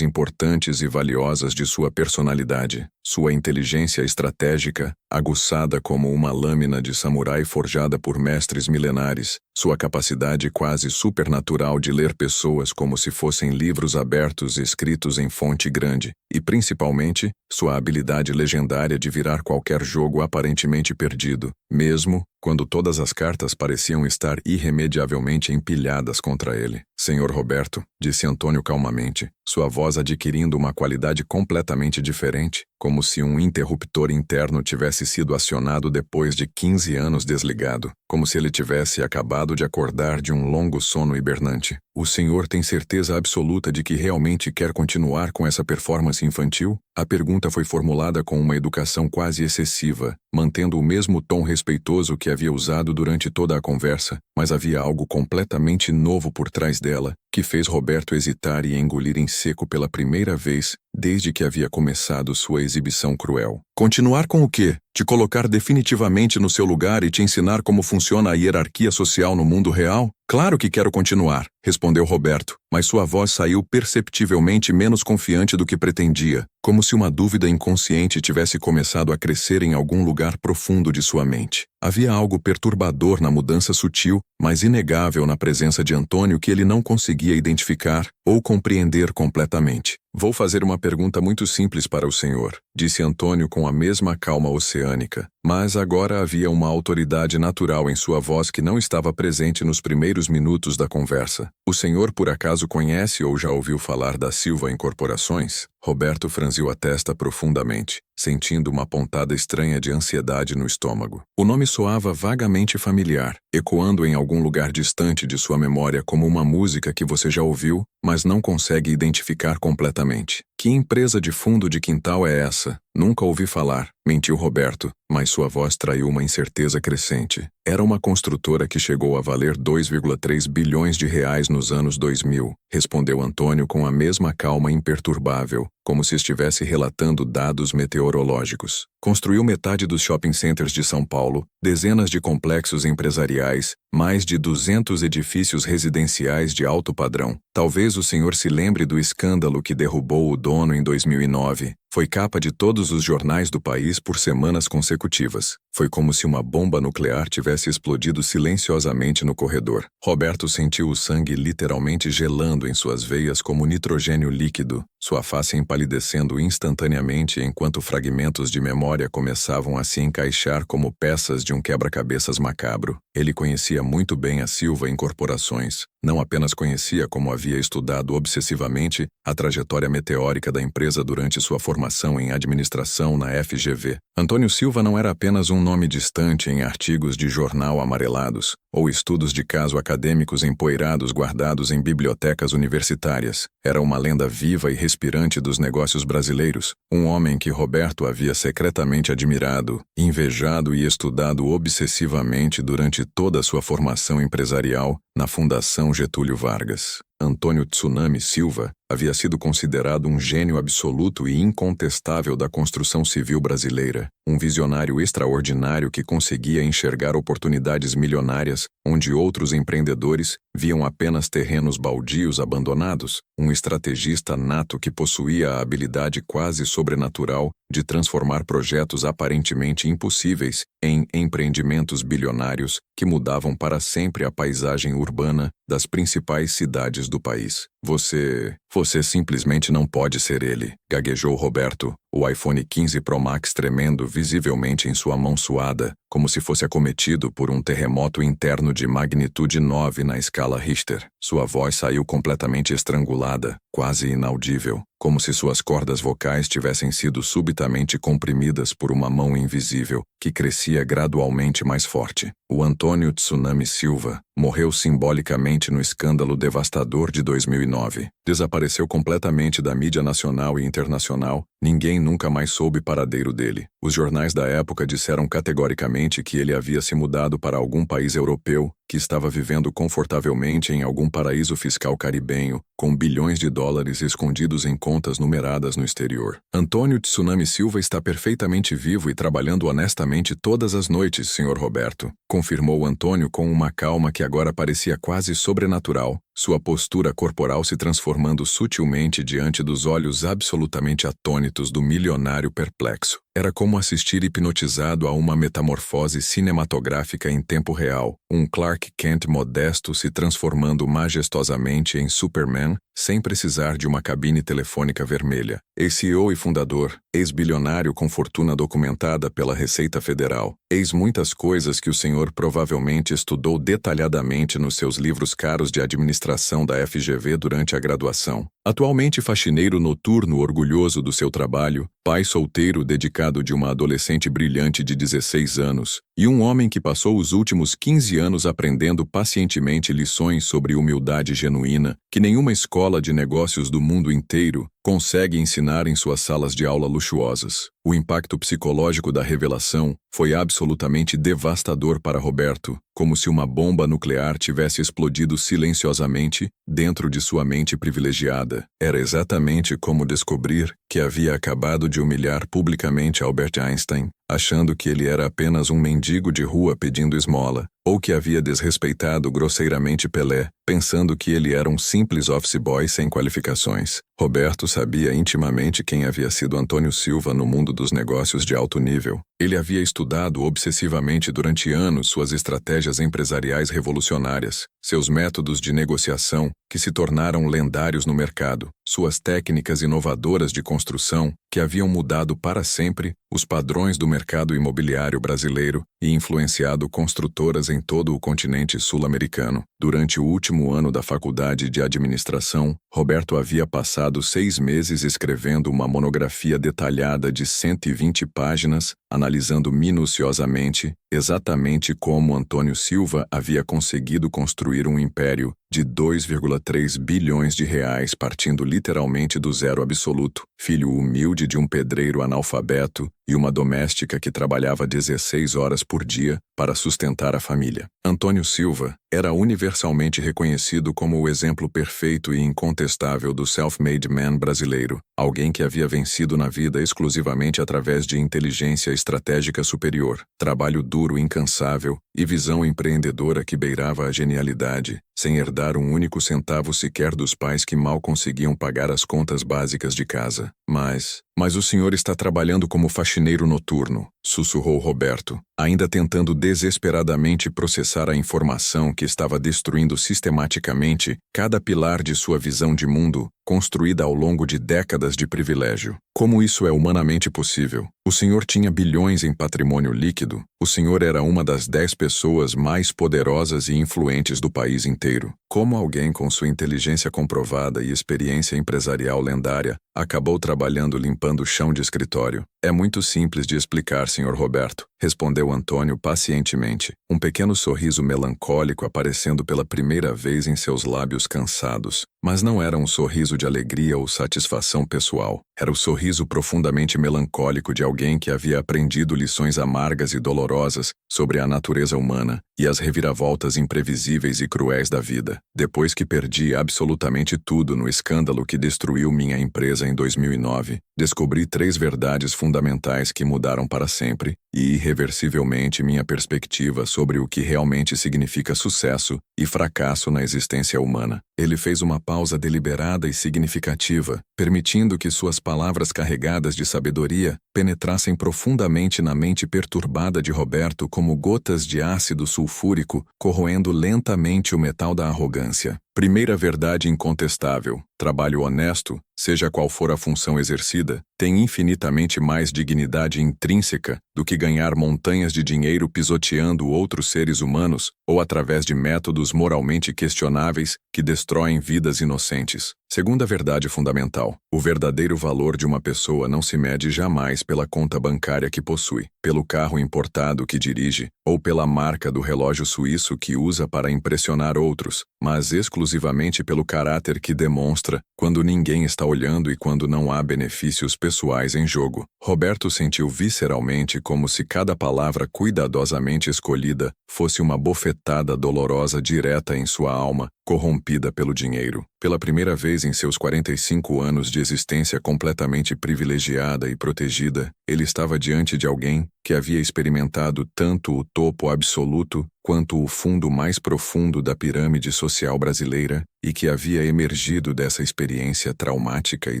importantes e valiosas de sua personalidade. Sua inteligência estratégica, aguçada como uma lâmina de samurai forjada por mestres milenares, sua capacidade quase supernatural de ler pessoas como se fossem livros abertos escritos em fonte grande, e principalmente, sua habilidade legendária de virar qualquer jogo aparentemente perdido, mesmo quando todas as cartas pareciam estar irremediavelmente empilhadas contra ele. Senhor Roberto, disse Antônio calmamente, sua voz adquirindo uma qualidade completamente diferente, como se um interruptor interno tivesse sido acionado depois de 15 anos desligado, como se ele tivesse acabado de acordar de um longo sono hibernante. O senhor tem certeza absoluta de que realmente quer continuar com essa performance infantil? A pergunta foi formulada com uma educação quase excessiva, mantendo o mesmo tom respeitoso que havia usado durante toda a conversa, mas havia algo completamente novo por trás dela, que fez Roberto hesitar e engolir em seco pela primeira vez desde que havia começado sua exibição cruel. Continuar com o quê? Te colocar definitivamente no seu lugar e te ensinar como funciona a hierarquia social no mundo real? Claro que quero continuar, respondeu Roberto, mas sua voz saiu perceptivelmente menos confiante do que pretendia, como se uma dúvida inconsciente tivesse começado a crescer em algum lugar profundo de sua mente. Havia algo perturbador na mudança sutil, mas inegável na presença de Antônio que ele não conseguia identificar ou compreender completamente. Vou fazer uma pergunta muito simples para o senhor, disse Antônio com a mesma calma oceânica, mas agora havia uma autoridade natural em sua voz que não estava presente nos primeiros minutos da conversa. O senhor por acaso conhece ou já ouviu falar da Silva Incorporações? Roberto franziu a testa profundamente, sentindo uma pontada estranha de ansiedade no estômago. O nome soava vagamente familiar, ecoando em algum lugar distante de sua memória como uma música que você já ouviu, mas não consegue identificar completamente. Que empresa de fundo de quintal é essa? Nunca ouvi falar, mentiu Roberto, mas sua voz traiu uma incerteza crescente. Era uma construtora que chegou a valer 2,3 bilhões de reais nos anos 2000, respondeu Antônio com a mesma calma imperturbável, como se estivesse relatando dados meteorológicos. Construiu metade dos shopping centers de São Paulo, dezenas de complexos empresariais, mais de 200 edifícios residenciais de alto padrão. Talvez o senhor se lembre do escândalo que derrubou o dono em 2009. Foi capa de todos os jornais do país por semanas consecutivas. Foi como se uma bomba nuclear tivesse explodido silenciosamente no corredor. Roberto sentiu o sangue literalmente gelando em suas veias como nitrogênio líquido, sua face empalidecendo instantaneamente enquanto fragmentos de memória começavam a se encaixar como peças de um quebra-cabeças macabro. Ele conhecia muito bem a Silva Incorporações. Não apenas conhecia como havia estudado obsessivamente a trajetória meteórica da empresa durante sua formação em administração na FGV. Antônio Silva não era apenas um nome distante em artigos de jornal amarelados, ou estudos de caso acadêmicos empoeirados guardados em bibliotecas universitárias. Era uma lenda viva e respirante dos negócios brasileiros, um homem que Roberto havia secretamente admirado, invejado e estudado obsessivamente durante toda a sua formação empresarial na Fundação Getúlio Vargas. Antônio Tsunami Silva havia sido considerado um gênio absoluto e incontestável da construção civil brasileira, um visionário extraordinário que conseguia enxergar oportunidades milionárias onde outros empreendedores viam apenas terrenos baldios abandonados, um estrategista nato que possuía a habilidade quase sobrenatural de transformar projetos aparentemente impossíveis em empreendimentos bilionários que mudavam para sempre a paisagem urbana das principais cidades do país. Você simplesmente não pode ser ele, gaguejou Roberto, o iPhone 15 Pro Max tremendo visivelmente em sua mão suada, como se fosse acometido por um terremoto interno de magnitude 9 na escala Richter. Sua voz saiu completamente estrangulada, quase inaudível, como se suas cordas vocais tivessem sido subitamente comprimidas por uma mão invisível, que crescia gradualmente mais forte. O Antônio Tsunami Silva morreu simbolicamente no escândalo devastador de 2009. Desapareceu completamente da mídia nacional e internacional, ninguém nunca mais soube paradeiro dele. Os jornais da época disseram categoricamente que ele havia se mudado para algum país europeu, que estava vivendo confortavelmente em algum paraíso fiscal caribenho, com bilhões de dólares escondidos em contas numeradas no exterior. Antônio Tsunami Silva está perfeitamente vivo e trabalhando honestamente todas as noites, Sr. Roberto, confirmou Antônio com uma calma que agora parecia quase sobrenatural, sua postura corporal se transformando sutilmente diante dos olhos absolutamente atônitos do milionário perplexo. Era como assistir hipnotizado a uma metamorfose cinematográfica em tempo real, um Clark Kent modesto se transformando majestosamente em Superman, sem precisar de uma cabine telefônica vermelha. Ex-CEO e fundador, ex-bilionário com fortuna documentada pela Receita Federal, ex muitas coisas que o senhor provavelmente estudou detalhadamente nos seus livros caros de administração da FGV durante a graduação. Atualmente faxineiro noturno orgulhoso do seu trabalho, pai solteiro dedicado de uma adolescente brilhante de 16 anos, e um homem que passou os últimos 15 anos aprendendo pacientemente lições sobre humildade genuína que nenhuma escola de negócios do mundo inteiro consegue ensinar em suas salas de aula luxuosas. O impacto psicológico da revelação foi absolutamente devastador para Roberto, como se uma bomba nuclear tivesse explodido silenciosamente dentro de sua mente privilegiada. Era exatamente como descobrir que havia acabado de humilhar publicamente Albert Einstein, achando que ele era apenas um mendigo de rua pedindo esmola, ou que havia desrespeitado grosseiramente Pelé, pensando que ele era um simples office boy sem qualificações. Roberto sabia intimamente quem havia sido Antônio Silva no mundo dos negócios de alto nível. Ele havia estudado obsessivamente durante anos suas estratégias empresariais revolucionárias, seus métodos de negociação, que se tornaram lendários no mercado, suas técnicas inovadoras de construção, que haviam mudado para sempre os padrões do mercado imobiliário brasileiro e influenciado construtoras em todo o continente sul-americano. Durante o último ano da faculdade de administração, Roberto havia passado 6 meses escrevendo uma monografia detalhada de 120 páginas, analisando minuciosamente exatamente como Antônio Silva havia conseguido construir um império de 2,3 bilhões de reais partindo literalmente do zero absoluto, filho humilde de um pedreiro analfabeto e uma doméstica que trabalhava 16 horas por dia para sustentar a família. Antônio Silva era universalmente reconhecido como o exemplo perfeito e incontestável do self-made man brasileiro, alguém que havia vencido na vida exclusivamente através de inteligência estratégica superior, trabalho duro incansável e visão empreendedora que beirava a genialidade, sem herdar um único centavo sequer dos pais que mal conseguiam pagar as contas básicas de casa. Mas o senhor está trabalhando como faxineiro noturno, sussurrou Roberto, ainda tentando desesperadamente processar a informação que estava destruindo sistematicamente cada pilar de sua visão de mundo, construída ao longo de décadas de privilégio. Como isso é humanamente possível? O senhor tinha bilhões em patrimônio líquido. O senhor era uma das 10 pessoas mais poderosas e influentes do país inteiro. Como alguém com sua inteligência comprovada e experiência empresarial lendária acabou trabalhando limpando o chão de escritório? É muito simples de explicar, senhor Roberto, respondeu Antônio pacientemente, um pequeno sorriso melancólico aparecendo pela primeira vez em seus lábios cansados. Mas não era um sorriso de alegria ou satisfação pessoal. Era o sorriso profundamente melancólico de alguém que havia aprendido lições amargas e dolorosas sobre a natureza humana e as reviravoltas imprevisíveis e cruéis da vida. Depois que perdi absolutamente tudo no escândalo que destruiu minha empresa em 2009, descobri 3 verdades fundamentais que mudaram para sempre e irreversivelmente minha perspectiva sobre o que realmente significa sucesso e fracasso na existência humana. Ele fez uma pausa deliberada e significativa, permitindo que suas palavras carregadas de sabedoria penetrassem profundamente na mente perturbada de Roberto como gotas de ácido sulfúrico corroendo lentamente o metal da arrogância. Primeira verdade incontestável: trabalho honesto, seja qual for a função exercida, tem infinitamente mais dignidade intrínseca do que ganhar montanhas de dinheiro pisoteando outros seres humanos ou através de métodos moralmente questionáveis que destroem vidas inocentes. Segunda verdade fundamental: o verdadeiro valor de uma pessoa não se mede jamais pela conta bancária que possui, pelo carro importado que dirige ou pela marca do relógio suíço que usa para impressionar outros, mas exclusivamente pelo caráter que demonstra quando ninguém está olhando e quando não há benefícios pessoais em jogo. Roberto sentiu visceralmente como se cada palavra cuidadosamente escolhida fosse uma bofetada dolorosa direta em sua alma, corrompida pelo dinheiro. Pela primeira vez em seus 45 anos de existência completamente privilegiada e protegida, ele estava diante de alguém que havia experimentado tanto o topo absoluto quanto o fundo mais profundo da pirâmide social brasileira e que havia emergido dessa experiência traumática e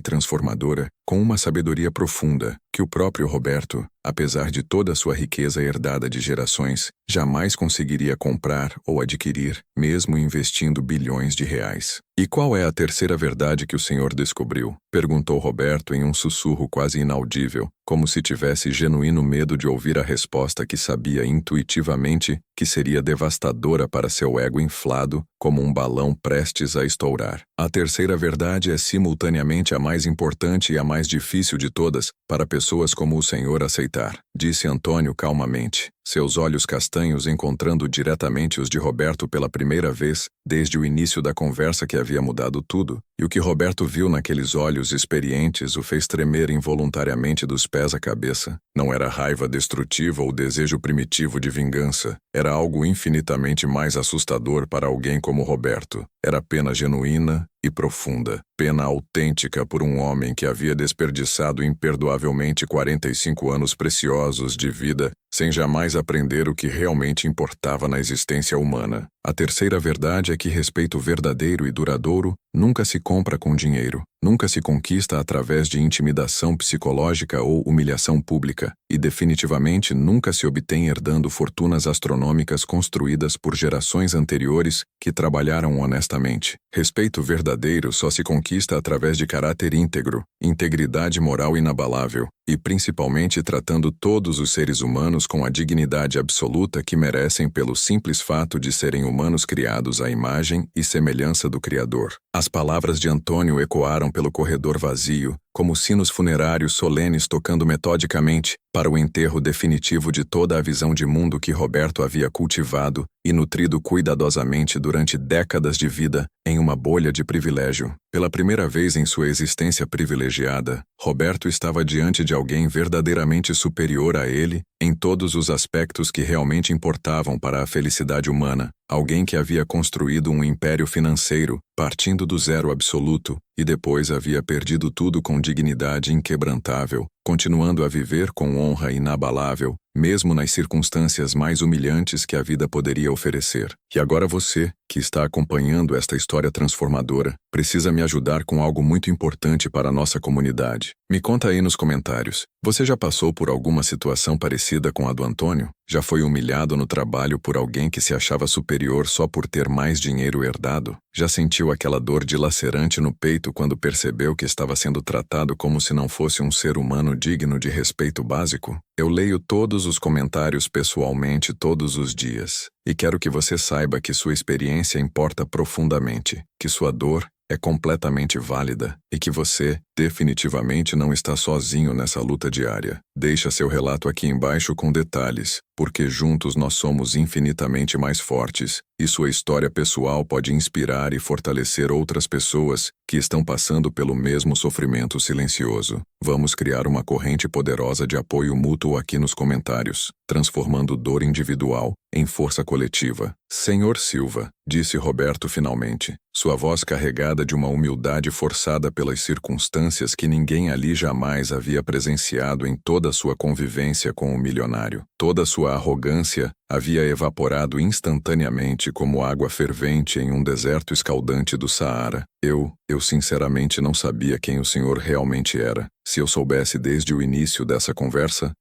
transformadora com uma sabedoria profunda que o próprio Roberto, apesar de toda a sua riqueza herdada de gerações, jamais conseguiria comprar ou adquirir, mesmo investindo bilhões de reais. E qual é a terceira verdade que o senhor descobriu? Perguntou Roberto em um sussurro quase inaudível, como se tivesse genuíno medo de ouvir a resposta que sabia intuitivamente que seria devastadora para seu ego inflado como um balão prestes a estourar. A terceira verdade é simultaneamente a mais importante e a mais difícil de todas para pessoas como o senhor aceitar, disse Antônio calmamente, seus olhos castanhos encontrando diretamente os de Roberto pela primeira vez desde o início da conversa que havia mudado tudo, E o que Roberto viu naqueles olhos experientes o fez tremer involuntariamente dos pés à cabeça. Não era raiva destrutiva ou desejo primitivo de vingança. Era algo infinitamente mais assustador para alguém como Roberto. Era pena genuína e profunda. Pena autêntica por um homem que havia desperdiçado imperdoavelmente 45 anos preciosos de vida sem jamais aprender o que realmente importava na existência humana. A terceira verdade é que respeito verdadeiro e duradouro nunca se compra com dinheiro, nunca se conquista através de intimidação psicológica ou humilhação pública, e definitivamente nunca se obtém herdando fortunas astronômicas construídas por gerações anteriores que trabalharam honestamente. Respeito verdadeiro só se conquista através de caráter íntegro, integridade moral inabalável, e principalmente tratando todos os seres humanos com a dignidade absoluta que merecem pelo simples fato de serem humanos criados à imagem e semelhança do Criador. As palavras de Antônio ecoaram pelo corredor vazio, como sinos funerários solenes tocando metodicamente para o enterro definitivo de toda a visão de mundo que Roberto havia cultivado e nutrido cuidadosamente durante décadas de vida em uma bolha de privilégio. Pela primeira vez em sua existência privilegiada, Roberto estava diante de alguém verdadeiramente superior a ele em todos os aspectos que realmente importavam para a felicidade humana. Alguém que havia construído um império financeiro, partindo do zero absoluto, e depois havia perdido tudo com dignidade inquebrantável, continuando a viver com honra inabalável, mesmo nas circunstâncias mais humilhantes que a vida poderia oferecer. E agora você, que está acompanhando esta história transformadora, precisa me ajudar com algo muito importante para a nossa comunidade. Me conta aí nos comentários. Você já passou por alguma situação parecida com a do Antônio? Já foi humilhado no trabalho por alguém que se achava superior só por ter mais dinheiro herdado? Já sentiu aquela dor dilacerante no peito quando percebeu que estava sendo tratado como se não fosse um ser humano digno de respeito básico? Eu leio todos os comentários pessoalmente todos os dias. E quero que você saiba que sua experiência importa profundamente, que sua dor é completamente válida e que você definitivamente não está sozinho nessa luta diária. Deixa seu relato aqui embaixo com detalhes, porque juntos nós somos infinitamente mais fortes e sua história pessoal pode inspirar e fortalecer outras pessoas que estão passando pelo mesmo sofrimento silencioso. Vamos criar uma corrente poderosa de apoio mútuo aqui nos comentários, transformando dor individual em força coletiva. Senhor Silva, disse Roberto finalmente, sua voz carregada de uma humildade forçada pelas circunstâncias que ninguém ali jamais havia presenciado em toda a sua convivência com o milionário. Toda sua arrogância havia evaporado instantaneamente como água fervente em um deserto escaldante do Saara. Eu sinceramente não sabia quem o senhor realmente era. Se eu soubesse desde o início dessa conversa,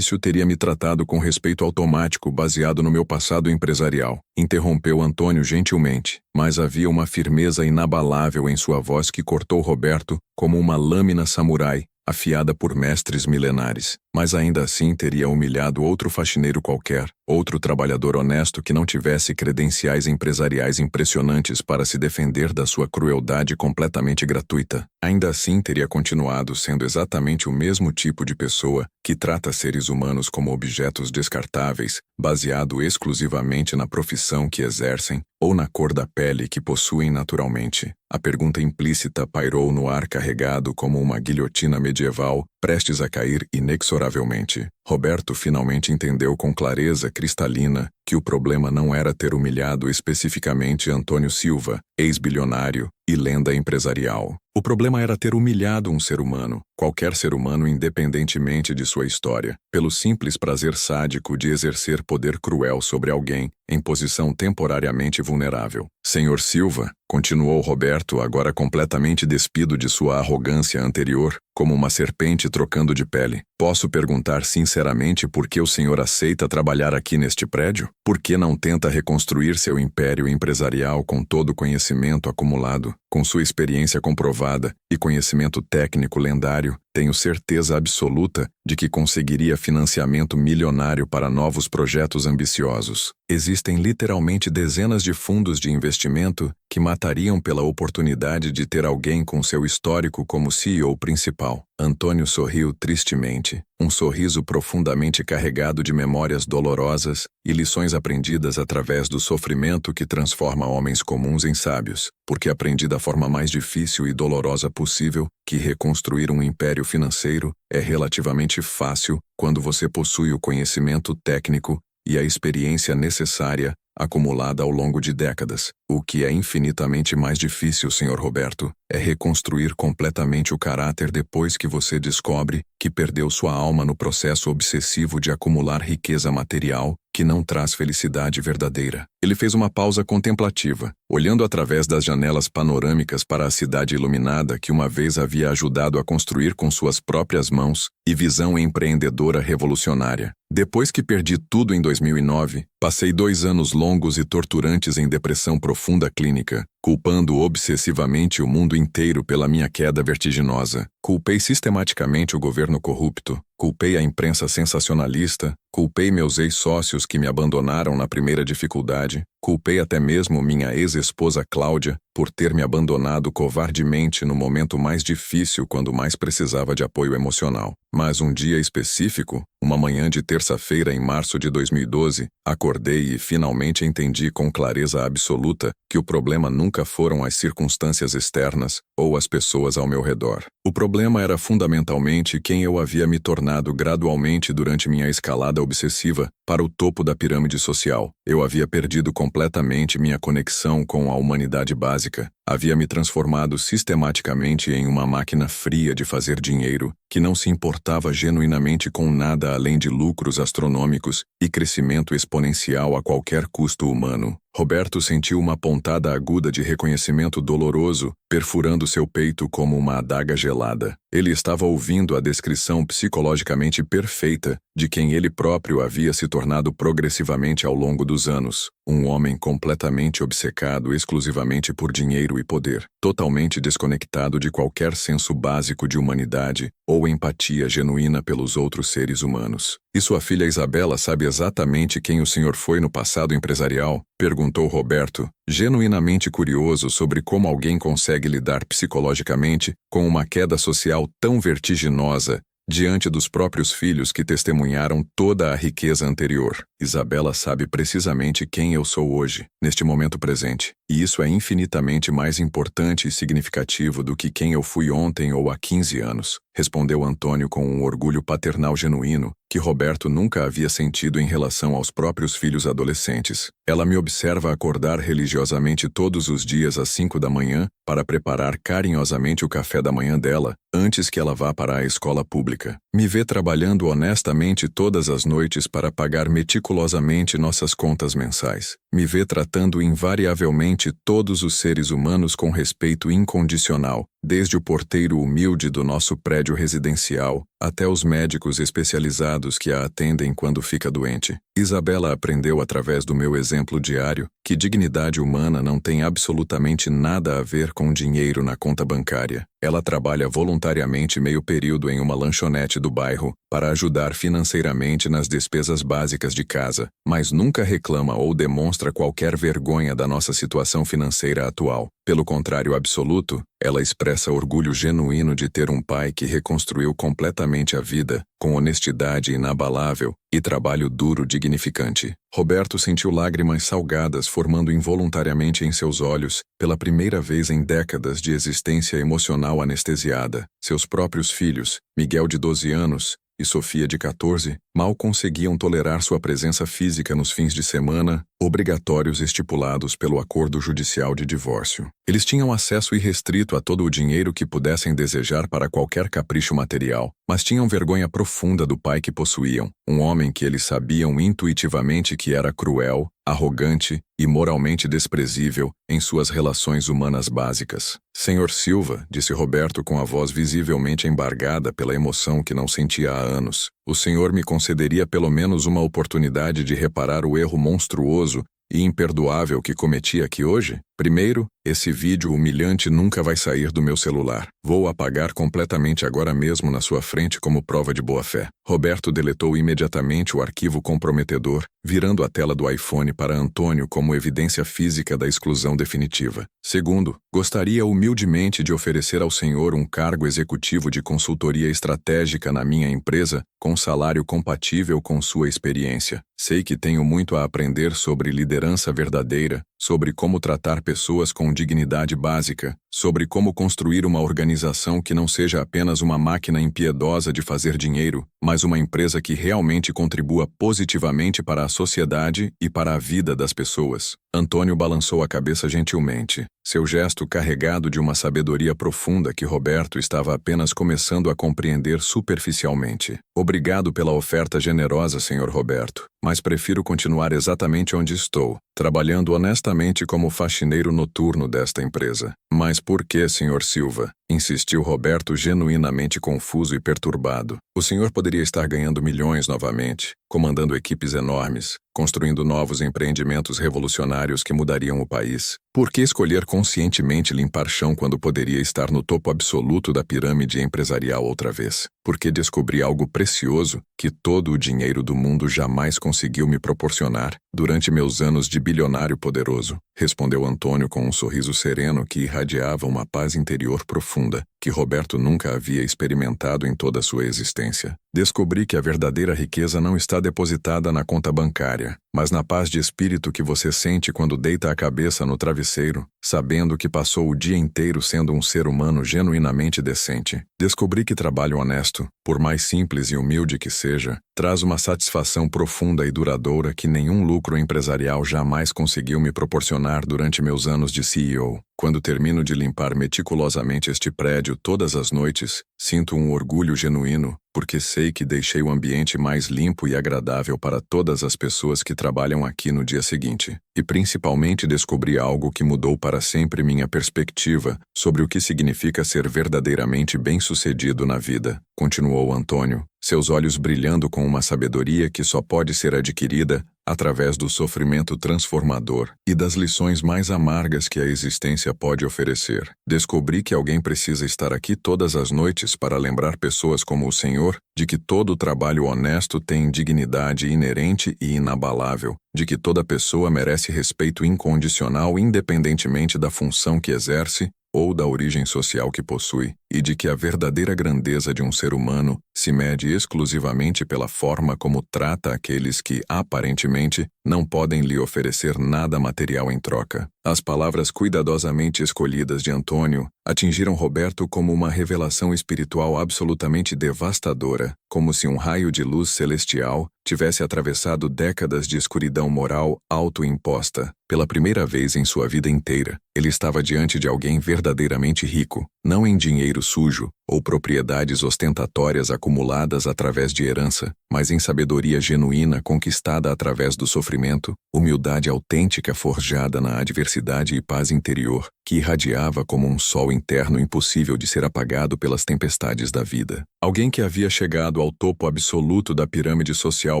teria me tratado com respeito automático baseado no meu passado empresarial. Interrompeu Antônio gentilmente, mas havia uma firmeza inabalável em sua voz que cortou Roberto como uma lâmina samurai, afiada por mestres milenares. Mas ainda assim teria humilhado outro faxineiro qualquer, outro trabalhador honesto que não tivesse credenciais empresariais impressionantes para se defender da sua crueldade completamente gratuita. Ainda assim teria continuado sendo exatamente o mesmo tipo de pessoa que trata seres humanos como objetos descartáveis, baseado exclusivamente na profissão que exercem ou na cor da pele que possuem naturalmente. A pergunta implícita pairou no ar carregado como uma guilhotina medieval, prestes a cair inexoravelmente. Roberto finalmente entendeu com clareza cristalina que o problema não era ter humilhado especificamente Antônio Silva, ex-bilionário e lenda empresarial. O problema era ter humilhado um ser humano, qualquer ser humano independentemente de sua história, pelo simples prazer sádico de exercer poder cruel sobre alguém em posição temporariamente vulnerável. Senhor Silva, continuou Roberto, agora completamente despido de sua arrogância anterior, como uma serpente trocando de pele. Posso perguntar sinceramente por que o senhor aceita trabalhar aqui neste prédio? Por que não tenta reconstruir seu império empresarial com todo o conhecimento acumulado, com sua experiência comprovada e conhecimento técnico lendário? tenho certeza absoluta de que conseguiria financiamento milionário para novos projetos ambiciosos. Existem literalmente dezenas de fundos de investimento que matariam pela oportunidade de ter alguém com seu histórico como CEO principal. Antônio sorriu tristemente, um sorriso profundamente carregado de memórias dolorosas e lições aprendidas através do sofrimento que transforma homens comuns em sábios, porque aprendi da forma mais difícil e dolorosa possível que reconstruir um império financeiro é relativamente fácil quando você possui o conhecimento técnico e a experiência necessária acumulada ao longo de décadas. O que é infinitamente mais difícil, Sr. Roberto, é reconstruir completamente o caráter depois que você descobre que perdeu sua alma no processo obsessivo de acumular riqueza material que não traz felicidade verdadeira. Ele fez uma pausa contemplativa, olhando através das janelas panorâmicas para a cidade iluminada que uma vez havia ajudado a construir com suas próprias mãos e visão empreendedora revolucionária. Depois que perdi tudo em 2009, passei 2 anos longos e torturantes em depressão profunda clínica, culpando obsessivamente o mundo inteiro pela minha queda vertiginosa. Culpei sistematicamente o governo corrupto, culpei a imprensa sensacionalista, culpei meus ex-sócios que me abandonaram na primeira dificuldade, culpei até mesmo minha ex-esposa Cláudia por ter me abandonado covardemente no momento mais difícil quando mais precisava de apoio emocional. Mas um dia específico, uma manhã de terça-feira em março de 2012, acordei e finalmente entendi com clareza absoluta que o problema nunca foram as circunstâncias externas ou as pessoas ao meu redor. O problema era fundamentalmente quem eu havia me tornado gradualmente durante minha escalada obsessiva para o topo da pirâmide social. Eu havia perdido completamente minha conexão com a humanidade básica, havia me transformado sistematicamente em uma máquina fria de fazer dinheiro que não se importava genuinamente com nada além de lucros astronômicos e crescimento exponencial a qualquer custo humano. Roberto sentiu uma pontada aguda de reconhecimento doloroso, perfurando seu peito como uma adaga gelada. Ele estava ouvindo a descrição psicologicamente perfeita de quem ele próprio havia se tornado progressivamente ao longo dos anos. Um homem completamente obcecado exclusivamente por dinheiro e poder, totalmente desconectado de qualquer senso básico de humanidade ou empatia genuína pelos outros seres humanos. E sua filha Isabela sabe exatamente quem o senhor foi no passado empresarial? Perguntou Roberto, genuinamente curioso sobre como alguém consegue lidar psicologicamente com uma queda social tão vertiginosa diante dos próprios filhos que testemunharam toda a riqueza anterior. Isabela sabe precisamente quem eu sou hoje, neste momento presente, e isso é infinitamente mais importante e significativo do que quem eu fui ontem ou há 15 anos, respondeu Antônio com um orgulho paternal genuíno que Roberto nunca havia sentido em relação aos próprios filhos adolescentes. Ela me observa acordar religiosamente todos os dias às 5 da manhã para preparar carinhosamente o café da manhã dela, antes que ela vá para a escola pública. Me vê trabalhando honestamente todas as noites para pagar meticulosamente nossas contas mensais. Me vê tratando invariavelmente todos os seres humanos com respeito incondicional, desde o porteiro humilde do nosso prédio residencial até os médicos especializados que a atendem quando fica doente. Isabela aprendeu através do meu exemplo diário que dignidade humana não tem absolutamente nada a ver com dinheiro na conta bancária. Ela trabalha voluntariamente meio período em uma lanchonete do bairro para ajudar financeiramente nas despesas básicas de casa, mas nunca reclama ou demonstra qualquer vergonha da nossa situação financeira atual. Pelo contrário absoluto, ela expressa orgulho genuíno de ter um pai que reconstruiu completamente a vida, com honestidade inabalável e trabalho duro dignificante. Roberto sentiu lágrimas salgadas formando involuntariamente em seus olhos, pela primeira vez em décadas de existência emocional anestesiada. Seus próprios filhos, Miguel de 12 anos, e Sofia de 14, mal conseguiam tolerar sua presença física nos fins de semana, obrigatórios estipulados pelo acordo judicial de divórcio. Eles tinham acesso irrestrito a todo o dinheiro que pudessem desejar para qualquer capricho material, mas tinham vergonha profunda do pai que possuíam, um homem que eles sabiam intuitivamente que era cruel, arrogante e moralmente desprezível em suas relações humanas básicas. Senhor Silva, disse Roberto com a voz visivelmente embargada pela emoção que não sentia há anos, o senhor me concederia pelo menos uma oportunidade de reparar o erro monstruoso e imperdoável que cometi aqui hoje? Primeiro, esse vídeo humilhante nunca vai sair do meu celular. Vou apagar completamente agora mesmo na sua frente como prova de boa-fé. Roberto deletou imediatamente o arquivo comprometedor, virando a tela do iPhone para Antônio como evidência física da exclusão definitiva. Segundo, gostaria humildemente de oferecer ao senhor um cargo executivo de consultoria estratégica na minha empresa, com salário compatível com sua experiência. Sei que tenho muito a aprender sobre liderança verdadeira, sobre como tratar pessoas com dignidade básica, sobre como construir uma organização que não seja apenas uma máquina impiedosa de fazer dinheiro, mas uma empresa que realmente contribua positivamente para a sociedade e para a vida das pessoas. Antônio balançou a cabeça gentilmente, seu gesto carregado de uma sabedoria profunda que Roberto estava apenas começando a compreender superficialmente. Obrigado pela oferta generosa, Sr. Roberto, mas prefiro continuar exatamente onde estou, trabalhando honestamente como faxineiro noturno desta empresa. Mas por que, Sr. Silva? Insistiu Roberto, genuinamente confuso e perturbado. O senhor poderia estar ganhando milhões novamente, comandando equipes enormes, construindo novos empreendimentos revolucionários que mudariam o país. Por que escolher conscientemente limpar chão quando poderia estar no topo absoluto da pirâmide empresarial outra vez? Porque descobri algo precioso que todo o dinheiro do mundo jamais conseguiu me proporcionar durante meus anos de bilionário poderoso, respondeu Antônio com um sorriso sereno que irradiava uma paz interior profunda, que Roberto nunca havia experimentado em toda a sua existência. Descobri que a verdadeira riqueza não está depositada na conta bancária, mas na paz de espírito que você sente quando deita a cabeça no travesseiro, sabendo que passou o dia inteiro sendo um ser humano genuinamente decente. Descobri que trabalho honesto, por mais simples e humilde que seja, traz uma satisfação profunda e duradoura que nenhum lucro empresarial jamais conseguiu me proporcionar durante meus anos de CEO. Quando termino de limpar meticulosamente este prédio todas as noites, sinto um orgulho genuíno, porque sei que deixei o ambiente mais limpo e agradável para todas as pessoas que trabalham aqui no dia seguinte. E principalmente descobri algo que mudou para sempre minha perspectiva sobre o que significa ser verdadeiramente bem-sucedido na vida, continuou Antônio, seus olhos brilhando com uma sabedoria que só pode ser adquirida através do sofrimento transformador e das lições mais amargas que a existência pode oferecer. Descobri que alguém precisa estar aqui todas as noites para lembrar pessoas como o senhor de que todo trabalho honesto tem dignidade inerente e inabalável, de que toda pessoa merece respeito incondicional independentemente da função que exerce ou da origem social que possui, e de que a verdadeira grandeza de um ser humano se mede exclusivamente pela forma como trata aqueles que, aparentemente, não podem lhe oferecer nada material em troca. As palavras cuidadosamente escolhidas de Antônio atingiram Roberto como uma revelação espiritual absolutamente devastadora, como se um raio de luz celestial tivesse atravessado décadas de escuridão moral autoimposta. Pela primeira vez em sua vida inteira, ele estava diante de alguém verdadeiramente rico, não em dinheiro sujo ou propriedades ostentatórias acumuladas através de herança, mas em sabedoria genuína conquistada através do sofrimento, humildade autêntica forjada na adversidade e paz interior, que irradiava como um sol interno impossível de ser apagado pelas tempestades da vida. Alguém que havia chegado ao topo absoluto da pirâmide social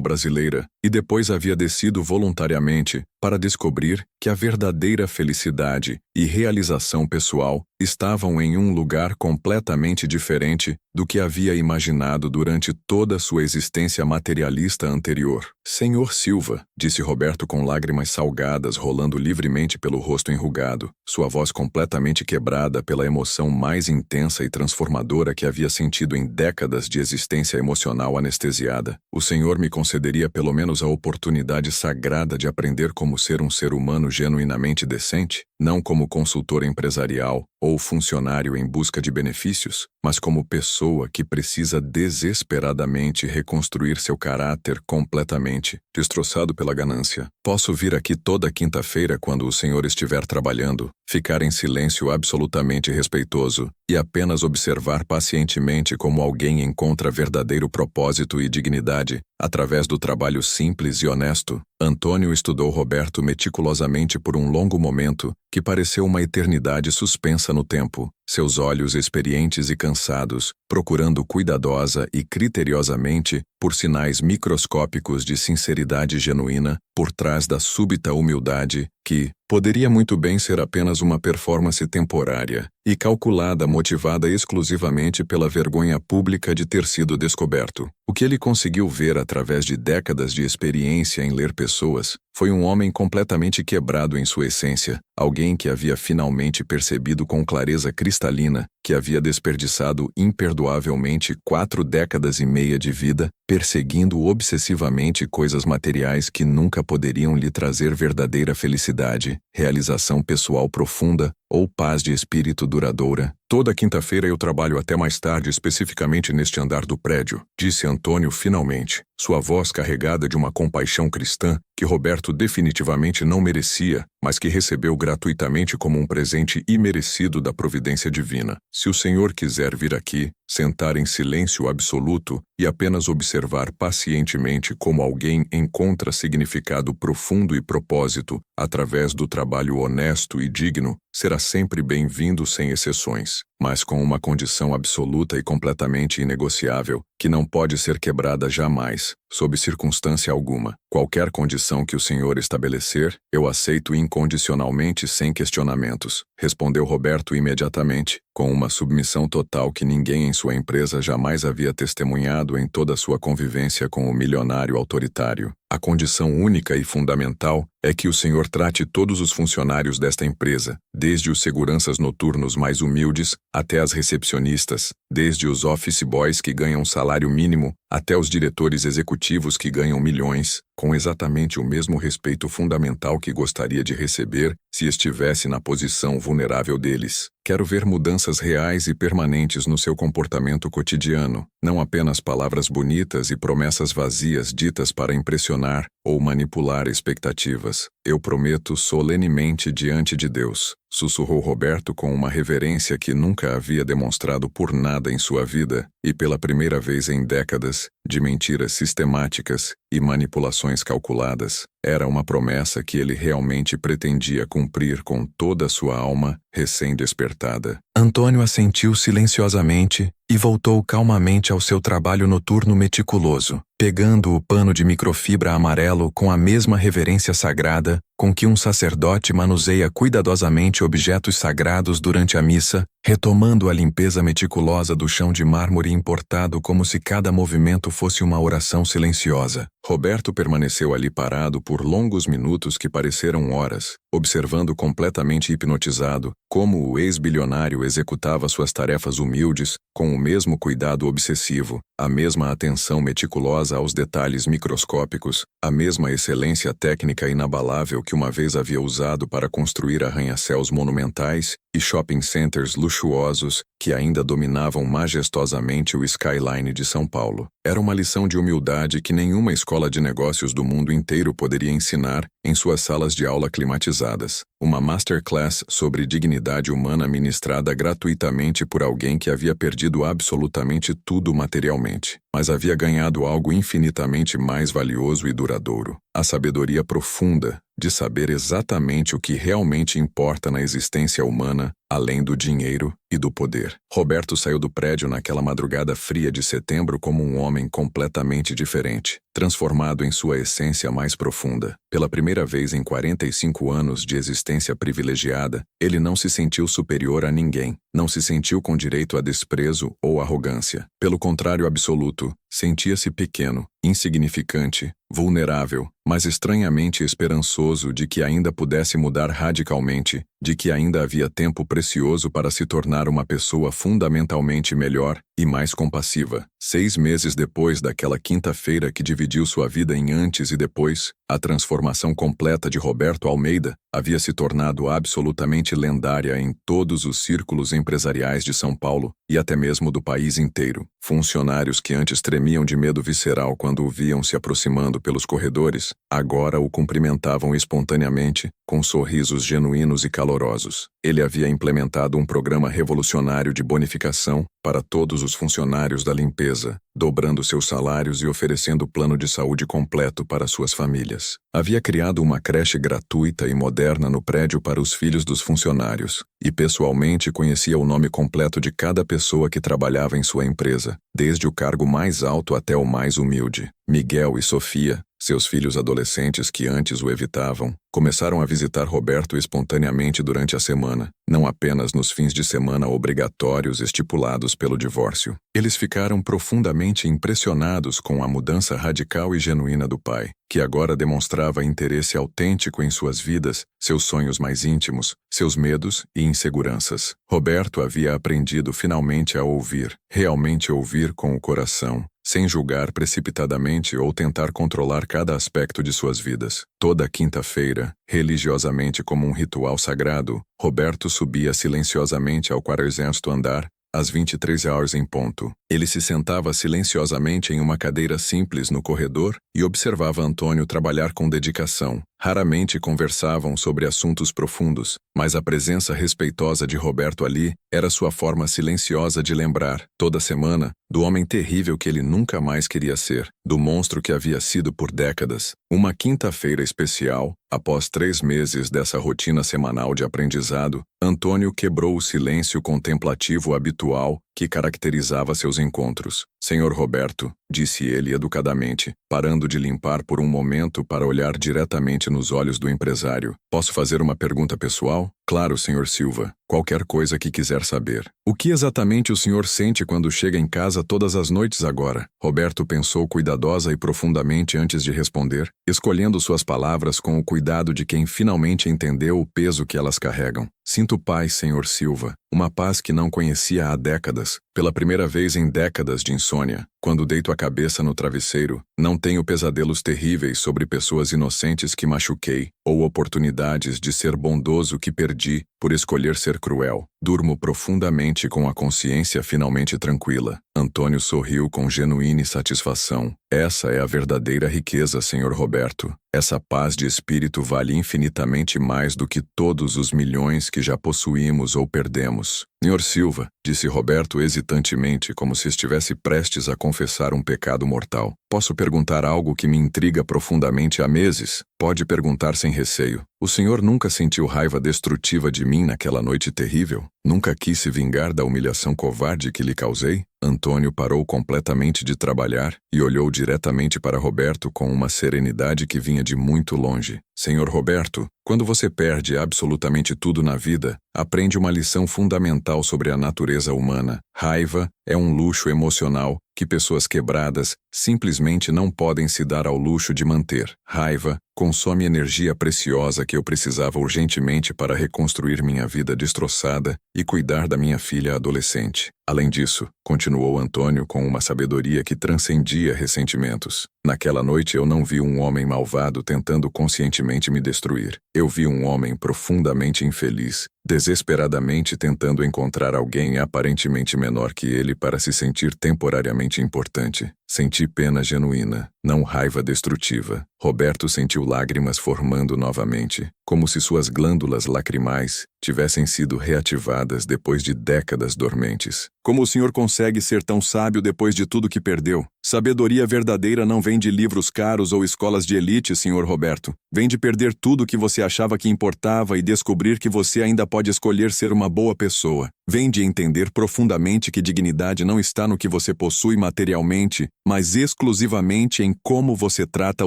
brasileira e depois havia descido voluntariamente para descobrir que a verdadeira felicidade e realização pessoal estavam em um lugar completamente diferente do que havia imaginado durante toda sua existência materialista anterior. Senhor Silva, disse Roberto com lágrimas salgadas rolando livremente pelo rosto enrugado, sua voz completamente quebrada pela emoção mais intensa e transformadora que havia sentido em décadas de existência emocional anestesiada. O senhor me concederia pelo menos a oportunidade sagrada de aprender como ser um ser humano genuinamente decente? Não como consultor empresarial ou funcionário em busca de benefícios, mas como pessoa que precisa desesperadamente reconstruir seu caráter completamente, destroçado pela ganância. Posso vir aqui toda quinta-feira quando o senhor estiver trabalhando, ficar em silêncio absolutamente respeitoso e apenas observar pacientemente como alguém encontra verdadeiro propósito e dignidade através do trabalho simples e honesto. Antônio estudou Roberto meticulosamente por um longo momento, que pareceu uma eternidade suspensa no tempo, seus olhos experientes e cansados, procurando cuidadosa e criteriosamente por sinais microscópicos de sinceridade genuína, por trás da súbita humildade que poderia muito bem ser apenas uma performance temporária e calculada, motivada exclusivamente pela vergonha pública de ter sido descoberto. O que ele conseguiu ver através de décadas de experiência em ler pessoas foi um homem completamente quebrado em sua essência, alguém que havia finalmente percebido com clareza cristalina que havia desperdiçado imperdoavelmente 4 décadas e meia de vida perseguindo obsessivamente coisas materiais que nunca poderiam lhe trazer verdadeira felicidade, realização pessoal profunda ou paz de espírito duradoura. Toda quinta-feira eu trabalho até mais tarde, especificamente neste andar do prédio, disse Antônio finalmente, sua voz carregada de uma compaixão cristã que Roberto definitivamente não merecia, mas que recebeu gratuitamente como um presente imerecido da providência divina. Se o Senhor quiser vir aqui, sentar em silêncio absoluto e apenas observar pacientemente como alguém encontra significado profundo e propósito através do trabalho honesto e digno, será sempre bem-vindo sem exceções, mas com uma condição absoluta e completamente inegociável, que não pode ser quebrada jamais, sob circunstância alguma. Qualquer condição que o Senhor estabelecer, eu aceito incondicionalmente sem questionamentos, respondeu Roberto imediatamente, com uma submissão total que ninguém em sua empresa jamais havia testemunhado em toda sua convivência com o milionário autoritário. A condição única e fundamental é que o Senhor trate todos os funcionários desta empresa, desde os seguranças noturnos mais humildes até as recepcionistas, desde os office boys que ganham salário mínimo até os diretores executivos que ganham milhões, com exatamente o mesmo respeito fundamental que gostaria de receber se estivesse na posição vulnerável deles. Quero ver mudanças reais e permanentes no seu comportamento cotidiano, não apenas palavras bonitas e promessas vazias ditas para impressionar ou manipular expectativas. Eu prometo solenemente diante de Deus, sussurrou Roberto com uma reverência que nunca havia demonstrado por nada em sua vida, e pela primeira vez em décadas, de mentiras sistemáticas e manipulações calculadas. Era uma promessa que ele realmente pretendia cumprir com toda a sua alma recém-despertada. Antônio assentiu silenciosamente e voltou calmamente ao seu trabalho noturno meticuloso, pegando o pano de microfibra amarelo com a mesma reverência sagrada com que um sacerdote manuseia cuidadosamente objetos sagrados durante a missa, retomando a limpeza meticulosa do chão de mármore importado como se cada movimento fosse uma oração silenciosa. Roberto permaneceu ali parado por longos minutos que pareceram horas, observando completamente hipnotizado como o ex-bilionário executava suas tarefas humildes com o mesmo cuidado obsessivo, a mesma atenção meticulosa aos detalhes microscópicos, a mesma excelência técnica inabalável que uma vez havia usado para construir arranha-céus monumentais e shopping centers luxuosos que ainda dominavam majestosamente o skyline de São Paulo. Era uma lição de humildade que nenhuma escola de negócios do mundo inteiro poderia ensinar em suas salas de aula climatizadas. Uma masterclass sobre dignidade humana ministrada gratuitamente por alguém que havia perdido absolutamente tudo materialmente, mas havia ganhado algo infinitamente mais valioso e duradouro: a sabedoria profunda de saber exatamente o que realmente importa na existência humana, além do dinheiro e do poder. Roberto saiu do prédio naquela madrugada fria de setembro como um homem completamente diferente, transformado em sua essência mais profunda. Pela primeira vez em 45 anos de existência privilegiada, ele não se sentiu superior a ninguém, não se sentiu com direito a desprezo ou arrogância. Pelo contrário absoluto, sentia-se pequeno, insignificante, vulnerável, mas estranhamente esperançoso de que ainda pudesse mudar radicalmente, de que ainda havia tempo precioso para se tornar uma pessoa fundamentalmente melhor e mais compassiva. 6 meses depois daquela quinta-feira que dividiu sua vida em antes e depois, a transformação completa de Roberto Almeida havia se tornado absolutamente lendária em todos os círculos empresariais de São Paulo e até mesmo do país inteiro. Funcionários que antes tremiam de medo visceral quando o viam se aproximando pelos corredores, agora o cumprimentavam espontaneamente, com sorrisos genuínos e calorosos. Ele havia implementado um programa revolucionário de bonificação para todos os funcionários da limpeza, dobrando seus salários e oferecendo plano de saúde completo para suas famílias. Havia criado uma creche gratuita e moderna no prédio para os filhos dos funcionários, e pessoalmente conhecia o nome completo de cada pessoa que trabalhava em sua empresa, desde o cargo mais alto até o mais humilde. Miguel e Sofia, Seus filhos adolescentes, que antes o evitavam, começaram a visitar Roberto espontaneamente durante a semana, não apenas nos fins de semana obrigatórios estipulados pelo divórcio. Eles ficaram profundamente impressionados com a mudança radical e genuína do pai, que agora demonstrava interesse autêntico em suas vidas, seus sonhos mais íntimos, seus medos e inseguranças. Roberto havia aprendido finalmente a ouvir, realmente ouvir com o coração, sem julgar precipitadamente ou tentar controlar cada aspecto de suas vidas. Toda quinta-feira, religiosamente como um ritual sagrado, Roberto subia silenciosamente ao 40º andar, às 23 horas em ponto. Ele se sentava silenciosamente em uma cadeira simples no corredor e observava Antônio trabalhar com dedicação. Raramente conversavam sobre assuntos profundos, mas a presença respeitosa de Roberto ali era sua forma silenciosa de lembrar, toda semana, do homem terrível que ele nunca mais queria ser, do monstro que havia sido por décadas. Uma quinta-feira especial, após 3 meses dessa rotina semanal de aprendizado, Antônio quebrou o silêncio contemplativo habitual que caracterizava seus encontros. Senhor Roberto, disse ele educadamente, parando de limpar por um momento para olhar diretamente nos olhos do empresário. Posso fazer uma pergunta pessoal? Claro, Sr. Silva. Qualquer coisa que quiser saber. O que exatamente o senhor sente quando chega em casa todas as noites agora? Roberto pensou cuidadosa e profundamente antes de responder, escolhendo suas palavras com o cuidado de quem finalmente entendeu o peso que elas carregam. Sinto paz, Sr. Silva, uma paz que não conhecia há décadas. Pela primeira vez em décadas de insônia, quando deito a cabeça no travesseiro, não tenho pesadelos terríveis sobre pessoas inocentes que machuquei, ou oportunidades de ser bondoso que perdi por escolher ser cruel. Durmo profundamente com a consciência finalmente tranquila. Antônio sorriu com genuína satisfação. Essa é a verdadeira riqueza, Sr. Roberto. Essa paz de espírito vale infinitamente mais do que todos os milhões que já possuímos ou perdemos. Sr. Silva, disse Roberto hesitantemente, como se estivesse prestes a confessar um pecado mortal. Posso perguntar algo que me intriga profundamente há meses? Pode perguntar sem receio. O senhor nunca sentiu raiva destrutiva de mim naquela noite terrível? Nunca quis se vingar da humilhação covarde que lhe causei? Antônio parou completamente de trabalhar e olhou diretamente para Roberto com uma serenidade que vinha de muito longe. Senhor Roberto, quando você perde absolutamente tudo na vida, aprende uma lição fundamental sobre a natureza humana. Raiva é um luxo emocional que pessoas quebradas simplesmente não podem se dar ao luxo de manter. Raiva consome energia preciosa que eu precisava urgentemente para reconstruir minha vida destroçada e cuidar da minha filha adolescente. Além disso, continuou Antônio com uma sabedoria que transcendia ressentimentos. Naquela noite eu não vi um homem malvado tentando conscientemente me destruir. Eu vi um homem profundamente infeliz, desesperadamente tentando encontrar alguém aparentemente menor que ele para se sentir temporariamente importante. Senti pena genuína, não raiva destrutiva. Roberto sentiu lágrimas formando novamente, como se suas glândulas lacrimais tivessem sido reativadas depois de décadas dormentes. Como o senhor consegue ser tão sábio depois de tudo que perdeu? Sabedoria verdadeira não vem de livros caros ou escolas de elite, Sr. Roberto. Vem de perder tudo que você achava que importava e descobrir que você ainda pode escolher ser uma boa pessoa. Vem de entender profundamente que dignidade não está no que você possui materialmente, mas exclusivamente em como você trata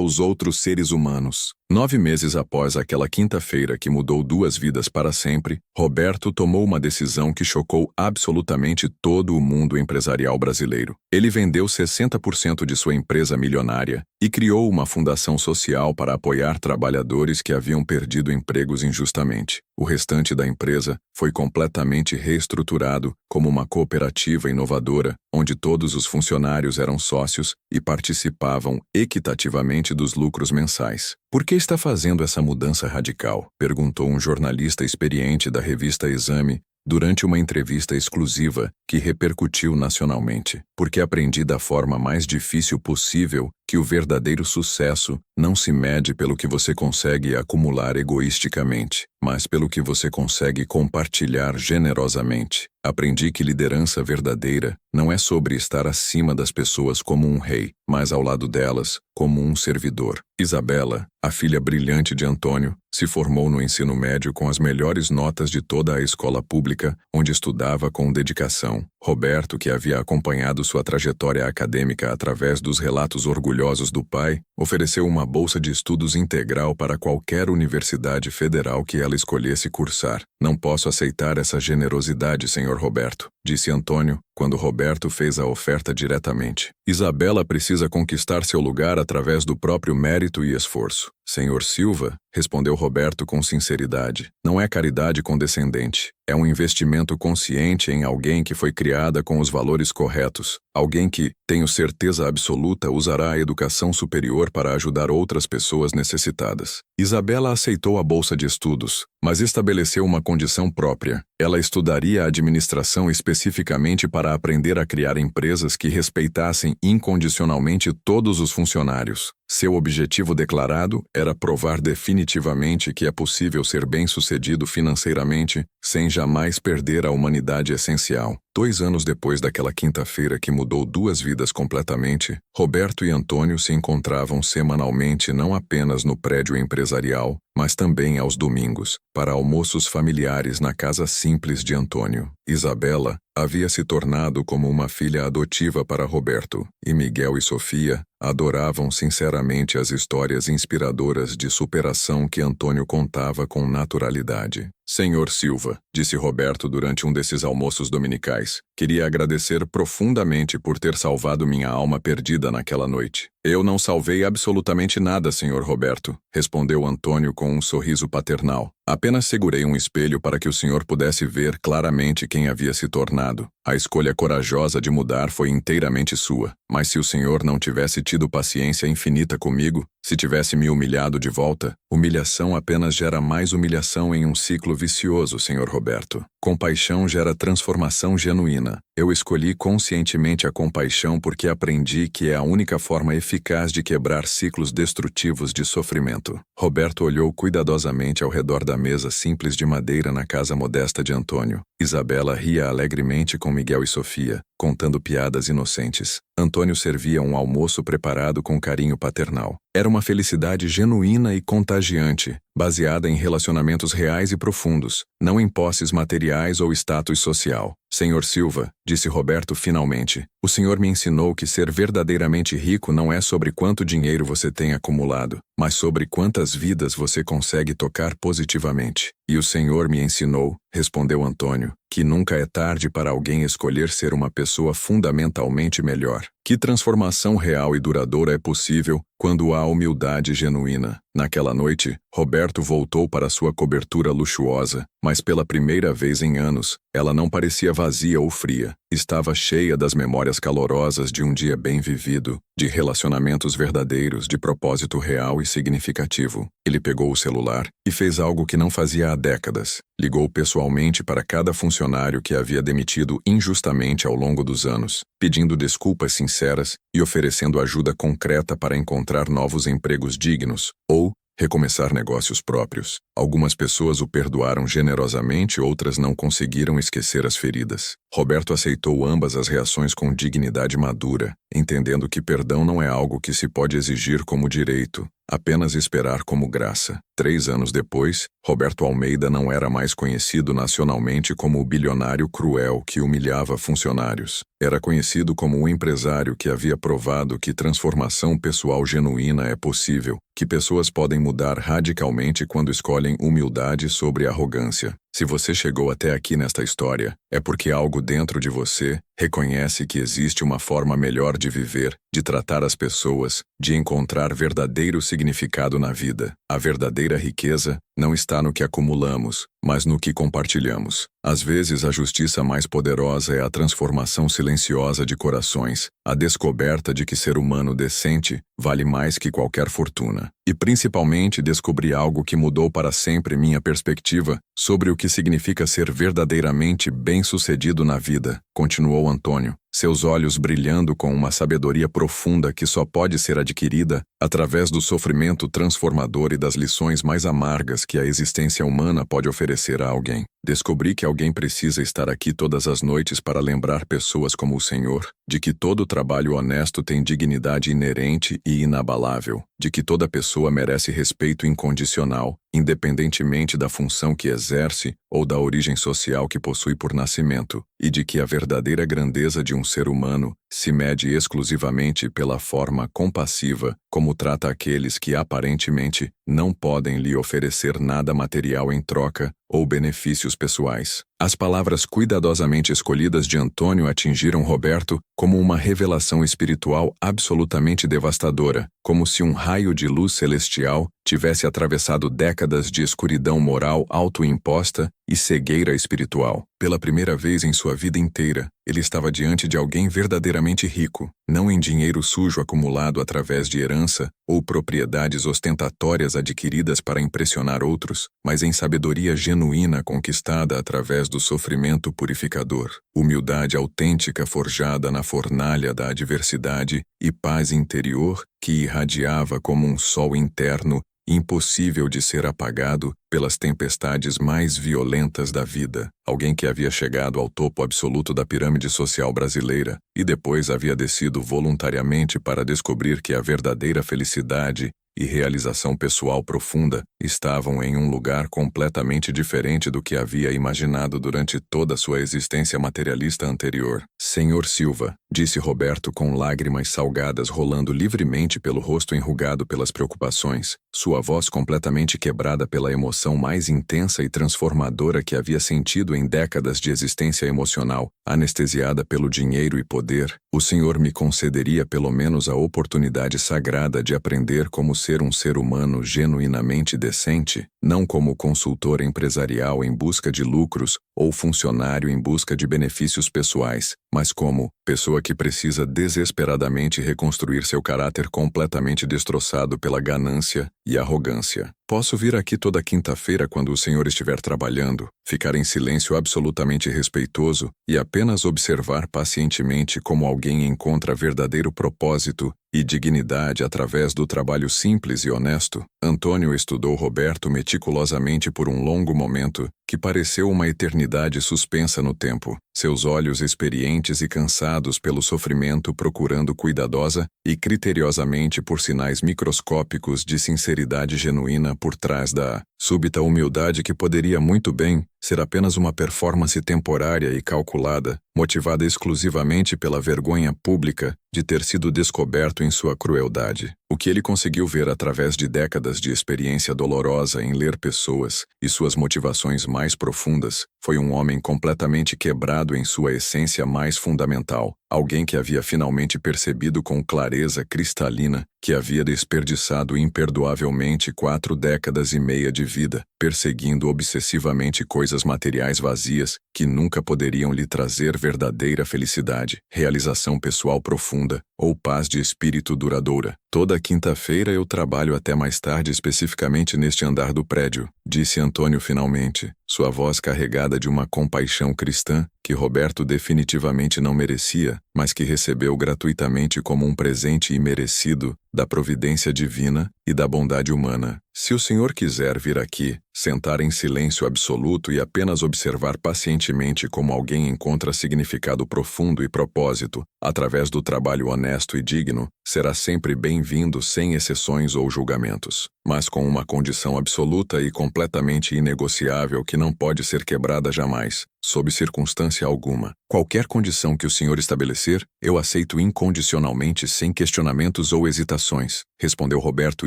os outros seres humanos. 9 meses após aquela quinta-feira que mudou 2 vidas para sempre, Roberto tomou uma decisão que chocou absolutamente todo o mundo empresarial brasileiro. Ele vendeu 60% de sua empresa milionária e criou uma fundação social para apoiar trabalhadores que haviam perdido empregos injustamente. O restante da empresa foi completamente reestruturado como uma cooperativa inovadora, onde todos os funcionários eram sócios e participavam equitativamente dos lucros mensais. Por que está fazendo essa mudança radical? Perguntou um jornalista experiente da revista Exame durante uma entrevista exclusiva que repercutiu nacionalmente. Porque aprendi da forma mais difícil possível que o verdadeiro sucesso não se mede pelo que você consegue acumular egoisticamente, mas pelo que você consegue compartilhar generosamente. Aprendi que liderança verdadeira não é sobre estar acima das pessoas como um rei, mas ao lado delas como um servidor. Isabela, a filha brilhante de Antônio, se formou no ensino médio com as melhores notas de toda a escola pública, onde estudava com dedicação. Roberto, que havia acompanhado sua trajetória acadêmica através dos relatos orgulhosos orgulhosos do pai, ofereceu uma bolsa de estudos integral para qualquer universidade federal que ela escolhesse cursar. Não posso aceitar essa generosidade, Sr. Roberto, disse Antônio, quando Roberto fez a oferta diretamente. Isabela precisa conquistar seu lugar através do próprio mérito e esforço. Sr. Silva, respondeu Roberto com sinceridade, não é caridade condescendente. É um investimento consciente em alguém que foi criada com os valores corretos, alguém que, tenho certeza absoluta, usará a educação superior para ajudar outras pessoas necessitadas. Isabela aceitou a bolsa de estudos, mas estabeleceu uma condição própria. Ela estudaria a administração especificamente para aprender a criar empresas que respeitassem incondicionalmente todos os funcionários. Seu objetivo declarado era provar definitivamente que é possível ser bem-sucedido financeiramente sem jamais perder a humanidade essencial. 2 anos depois daquela quinta-feira que mudou 2 vidas completamente, Roberto e Antônio se encontravam semanalmente não apenas no prédio empresarial, mas também aos domingos, para almoços familiares na casa simples de Antônio. Isabela havia se tornado como uma filha adotiva para Roberto, e Miguel e Sofia adoravam sinceramente as histórias inspiradoras de superação que Antônio contava com naturalidade. Senhor Silva, disse Roberto durante um desses almoços dominicais, queria agradecer profundamente por ter salvado minha alma perdida naquela noite. Eu não salvei absolutamente nada, Sr. Roberto, respondeu Antônio com um sorriso paternal. Apenas segurei um espelho para que o senhor pudesse ver claramente quem havia se tornado. A escolha corajosa de mudar foi inteiramente sua, mas se o senhor não tivesse tido paciência infinita comigo, se tivesse me humilhado de volta, humilhação apenas gera mais humilhação em um ciclo vicioso, Sr. Roberto. Compaixão gera transformação genuína. Eu escolhi conscientemente a compaixão porque aprendi que é a única forma eficaz de quebrar ciclos destrutivos de sofrimento. Roberto olhou cuidadosamente ao redor da mesa simples de madeira na casa modesta de Antônio. Isabela ria alegremente com Miguel e Sofia, contando piadas inocentes. Antônio servia um almoço preparado com carinho paternal. Era uma felicidade genuína e contagiante, baseada em relacionamentos reais e profundos, não em posses materiais ou status social. Senhor Silva, disse Roberto finalmente, o senhor me ensinou que ser verdadeiramente rico não é sobre quanto dinheiro você tem acumulado, mas sobre quantas vidas você consegue tocar positivamente. E o senhor me ensinou, respondeu Antônio, que nunca é tarde para alguém escolher ser uma pessoa fundamentalmente melhor. Que transformação real e duradoura é possível quando há humildade genuína. Naquela noite, Roberto voltou para sua cobertura luxuosa, mas pela primeira vez em anos, ela não parecia vazia ou fria. Estava cheia das memórias calorosas de um dia bem vivido, de relacionamentos verdadeiros, de propósito real e significativo. Ele pegou o celular e fez algo que não fazia há décadas. Ligou pessoalmente para cada funcionário que havia demitido injustamente ao longo dos anos, pedindo desculpas sinceras e oferecendo ajuda concreta para encontrar novos empregos dignos, ou recomeçar negócios próprios. Algumas pessoas o perdoaram generosamente, outras não conseguiram esquecer as feridas. Roberto aceitou ambas as reações com dignidade madura, entendendo que perdão não é algo que se pode exigir como direito, apenas esperar como graça. 3 anos depois, Roberto Almeida não era mais conhecido nacionalmente como o bilionário cruel que humilhava funcionários. Era conhecido como o empresário que havia provado que transformação pessoal genuína é possível, que pessoas podem mudar radicalmente quando escolhem humildade sobre arrogância. Se você chegou até aqui nesta história, é porque algo dentro de você reconhece que existe uma forma melhor de viver, de tratar as pessoas, de encontrar verdadeiro significado na vida. A verdadeira riqueza não está no que acumulamos, mas no que compartilhamos. Às vezes, a justiça mais poderosa é a transformação silenciosa de corações, a descoberta de que ser humano decente vale mais que qualquer fortuna. E principalmente descobri algo que mudou para sempre minha perspectiva sobre o que significa ser verdadeiramente bem-sucedido na vida, continuou Antônio, seus olhos brilhando com uma sabedoria profunda que só pode ser adquirida através do sofrimento transformador e das lições mais amargas que a existência humana pode oferecer a alguém. Descobri que alguém precisa estar aqui todas as noites para lembrar pessoas como o Senhor de que todo trabalho honesto tem dignidade inerente e inabalável, de que toda pessoa merece respeito incondicional independentemente da função que exerce ou da origem social que possui por nascimento, e de que a verdadeira grandeza de um ser humano se mede exclusivamente pela forma compassiva como trata aqueles que aparentemente não podem lhe oferecer nada material em troca ou benefícios pessoais. As palavras cuidadosamente escolhidas de Antônio atingiram Roberto como uma revelação espiritual absolutamente devastadora, como se um raio de luz celestial tivesse atravessado décadas de escuridão moral autoimposta e cegueira espiritual. Pela primeira vez em sua vida inteira, ele estava diante de alguém verdadeiramente rico, não em dinheiro sujo acumulado através de herança ou propriedades ostentatórias adquiridas para impressionar outros, mas em sabedoria genuína conquistada através do sofrimento purificador, humildade autêntica forjada na fornalha da adversidade e paz interior que irradiava como um sol interno impossível de ser apagado pelas tempestades mais violentas da vida. Alguém que havia chegado ao topo absoluto da pirâmide social brasileira e depois havia descido voluntariamente para descobrir que a verdadeira felicidade e realização pessoal profunda estavam em um lugar completamente diferente do que havia imaginado durante toda a sua existência materialista anterior. Senhor Silva, disse Roberto com lágrimas salgadas rolando livremente pelo rosto enrugado pelas preocupações, sua voz completamente quebrada pela emoção mais intensa e transformadora que havia sentido em décadas de existência emocional, anestesiada pelo dinheiro e poder. O Senhor me concederia pelo menos a oportunidade sagrada de aprender como ser um ser humano genuinamente decente, não como consultor empresarial em busca de lucros ou funcionário em busca de benefícios pessoais, mas como pessoa que precisa desesperadamente reconstruir seu caráter completamente destroçado pela ganância e arrogância. Posso vir aqui toda quinta-feira quando o senhor estiver trabalhando, ficar em silêncio absolutamente respeitoso e apenas observar pacientemente como alguém encontra verdadeiro propósito e dignidade através do trabalho simples e honesto. Antônio estudou Roberto meticulosamente por um longo momento, que pareceu uma eternidade suspensa no tempo, seus olhos experientes e cansados pelo sofrimento procurando cuidadosa e criteriosamente por sinais microscópicos de sinceridade genuína por trás da súbita humildade que poderia muito bem ser apenas uma performance temporária e calculada, motivada exclusivamente pela vergonha pública de ter sido descoberto em sua crueldade. O que ele conseguiu ver através de décadas de experiência dolorosa em ler pessoas e suas motivações mais profundas foi um homem completamente quebrado em sua essência mais fundamental, alguém que havia finalmente percebido com clareza cristalina que havia desperdiçado imperdoavelmente 4 décadas e meia de vida, perseguindo obsessivamente coisas materiais vazias que nunca poderiam lhe trazer verdadeira felicidade, realização pessoal profunda ou paz de espírito duradoura. Toda quinta-feira eu trabalho até mais tarde especificamente neste andar do prédio, disse Antônio finalmente, sua voz carregada de uma compaixão cristã que Roberto definitivamente não merecia, mas que recebeu gratuitamente como um presente imerecido da providência divina e da bondade humana. Se o senhor quiser vir aqui, sentar em silêncio absoluto e apenas observar pacientemente como alguém encontra significado profundo e propósito, através do trabalho honesto e digno, será sempre bem-vindo sem exceções ou julgamentos, mas com uma condição absoluta e completamente inegociável que não pode ser quebrada jamais, sob circunstância alguma. Qualquer condição que o senhor estabelecer, eu aceito incondicionalmente sem questionamentos ou hesitações, respondeu Roberto